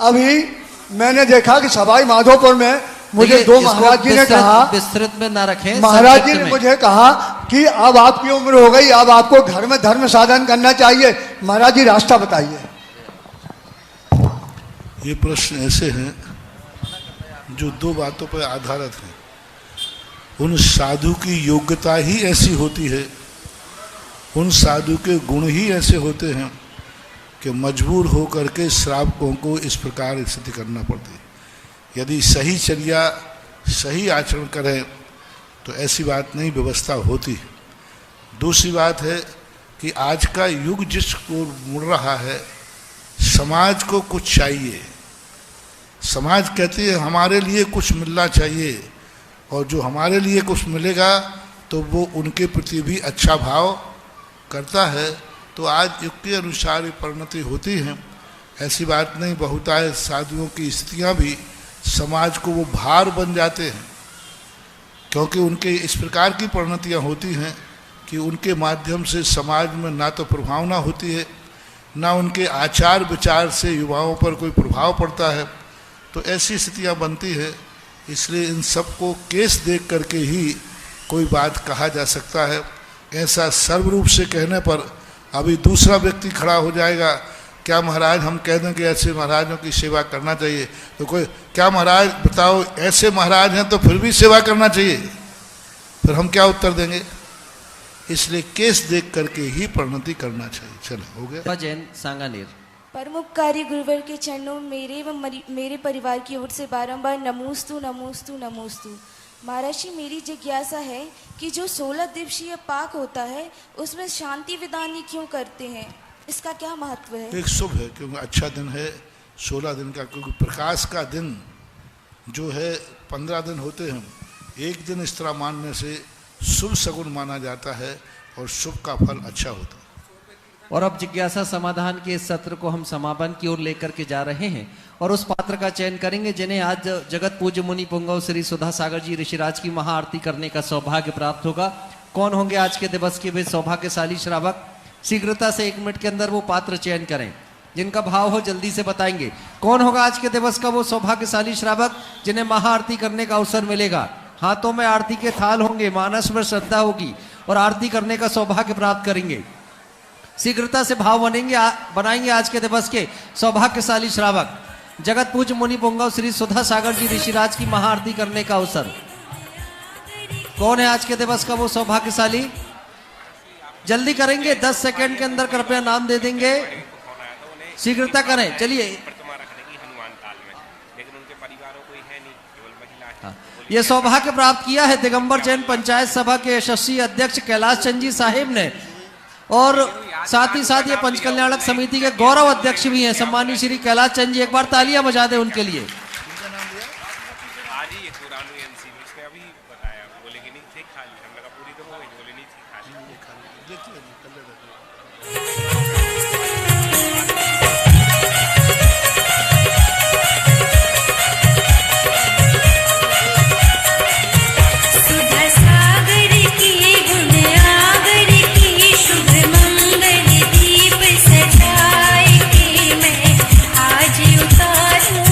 अभी मैंने देखा कि सवाई माधोपुर में मुझे दो महाराज जी ने कहा, विस्तृत में ना रखें, महाराज जी ने मुझे कहा कि अब आपकी उम्र हो गई, अब आपको घर में धर्म साधन करना चाहिए। महाराज जी रास्ता बताइए। ये प्रश्न ऐसे हैं जो दो बातों पर आधारित हैं। उन साधु की योग्यता ही ऐसी होती है, उन साधु के गुण ही ऐसे होते हैं कि मजबूर होकर के श्रावकों को इस प्रकार स्थिति करना पड़ती है। यदि सही चर्या सही आचरण करें तो ऐसी बात नहीं व्यवस्था होती। दूसरी बात है कि आज का युग जिसको मुड़ रहा है, समाज को कुछ चाहिए। समाज कहती है हमारे लिए कुछ मिलना चाहिए, और जो हमारे लिए कुछ मिलेगा तो वो उनके प्रति भी अच्छा भाव करता है। तो आज युग के अनुसार ये परिणति होती है, ऐसी बात नहीं। बहुतायत साधुओं की स्थितियाँ भी समाज को वो भार बन जाते हैं, क्योंकि उनके इस प्रकार की परिणतियाँ होती हैं कि उनके माध्यम से समाज में ना तो प्रभावना होती है, ना उनके आचार विचार से युवाओं पर कोई प्रभाव पड़ता है। तो ऐसी स्थितियाँ बनती है। इसलिए इन सबको केस देख करके ही कोई बात कहा जा सकता है। ऐसा सर्वरूप से कहने पर अभी दूसरा व्यक्ति खड़ा हो जाएगा, क्या महाराज हम कह दें कि ऐसे महाराजों की सेवा करना चाहिए? तो कोई क्या महाराज बताओ, ऐसे महाराज हैं तो फिर भी सेवा करना चाहिए, फिर हम क्या उत्तर देंगे? इसलिए केस देख करके ही परिणति करना चाहिए। चलो हो गया। जैन सांगानेर। परमोपकारी गुरुवर के चरणों में मेरे व मेरे परिवार की ओर से बारंबार नमोस्तु नमोस्तु नमोस्तु। महाराज जी मेरी जिज्ञासा है कि जो 16 दिवसीय पाक होता है उसमें शांति विधानी क्यों करते हैं, इसका क्या महत्व है? एक शुभ है, क्योंकि अच्छा दिन है 16 दिन का, क्योंकि प्रकाश का दिन जो है 15 दिन होते हैं। एक दिन इस तरह मानने से शुभ सगुन माना जाता है और शुभ का फल अच्छा होता है। और अब जिज्ञासा समाधान के इस सत्र को हम समापन की ओर लेकर के जा रहे हैं और उस पात्र का चयन करेंगे जिन्हें आज जगत पूज्य मुनि पुंगव श्री सुधा सागर जी ऋषिराज की महाआरती करने का सौभाग्य प्राप्त होगा। कौन होंगे आज के दिवस के वे सौभाग्यशाली श्रावक? शीघ्रता से 1 मिनट के अंदर वो पात्र चयन करें। जिनका भाव हो जल्दी से बताएंगे। कौन होगा आज के दिवस का वो सौभाग्यशाली श्रावक जिन्हें महाआरती करने का अवसर मिलेगा? हाथों में आरती के थाल होंगे, मानस में श्रद्धा होगी और आरती करने का सौभाग्य प्राप्त करेंगे। शीघ्रता से भाव बनाएंगे आज के दिवस के सौभाग्यशाली श्रावक। जगत पूज्य मुनि पुंगव श्री सुधा सागर जी ऋषिराज की महाआरती करने का अवसर। कौन है आज के दिवस का वो सौभाग्यशाली? जल्दी करेंगे, 10 सेकंड के अंदर कृपया नाम दे देंगे। शीघ्रता करें, चलिए। ये सौभाग्य प्राप्त किया है दिगंबर जैन पंचायत सभा के यशस्वी अध्यक्ष कैलाश चंद जी साहिब ने, और साथ ही साथ ये पंचकल्याणक समिति के गौरव अध्यक्ष भी हैं सम्मानित श्री कैलाश चंद जी। एक बार तालियां बजा दें उनके लिए। सजाए के मैं आज उतारूं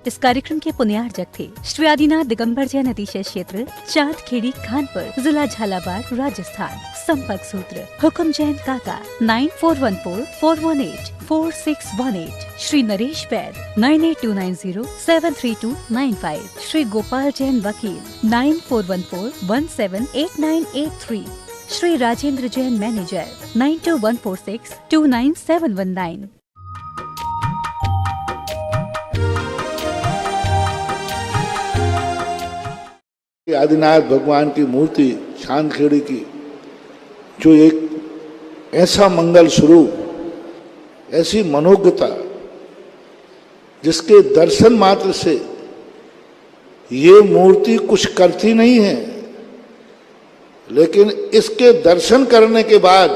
इस कार्यक्रम के पुण्यार्जक थे श्री आदिनाथ दिगंबर जैन अतिशय क्षेत्र चांद खेड़ी खानपुर, जिला झालावाड़, राजस्थान। संपर्क सूत्र हुक्म जैन काका 9414418461 श्री नरेश वैद 9829073295 श्री गोपाल जैन वकील 9414178983 श्री राजेंद्र जैन मैनेजर 9214629719। आदिनाथ भगवान की मूर्ति चांदखेड़ी की, जो एक ऐसा मंगल स्वरूप, ऐसी मनोज्ञता, जिसके दर्शन मात्र से ये मूर्ति कुछ करती नहीं है, लेकिन इसके दर्शन करने के बाद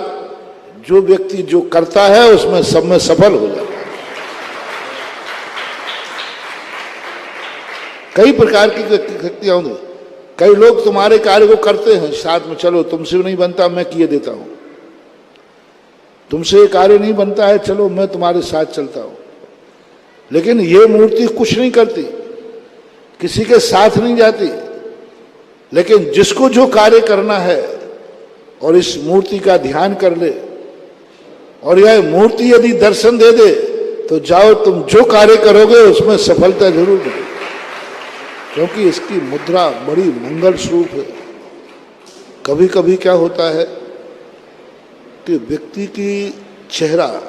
जो व्यक्ति जो करता है उसमें सब में सफल हो जाता है। कई प्रकार की शक्तियां होंगी। कई लोग तुम्हारे कार्य को करते हैं साथ में, चलो तुमसे नहीं बनता मैं किए देता हूं, तुमसे कार्य नहीं बनता है चलो मैं तुम्हारे साथ चलता हूं। लेकिन ये मूर्ति कुछ नहीं करती, किसी के साथ नहीं जाती, लेकिन जिसको जो कार्य करना है और इस मूर्ति का ध्यान कर ले और यह मूर्ति यदि दर्शन दे दे तो जाओ, तुम जो कार्य करोगे उसमें सफलता जरूर मिलेगी, क्योंकि इसकी मुद्रा बड़ी मंगल स्वरूप है। कभी कभी क्या होता है कि व्यक्ति की चेहरा,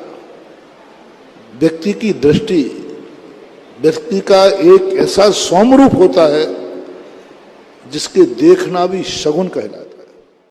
व्यक्ति की दृष्टि, व्यक्ति का एक ऐसा सौम्य रूप होता है जिसके देखना भी शगुन कहलाता है।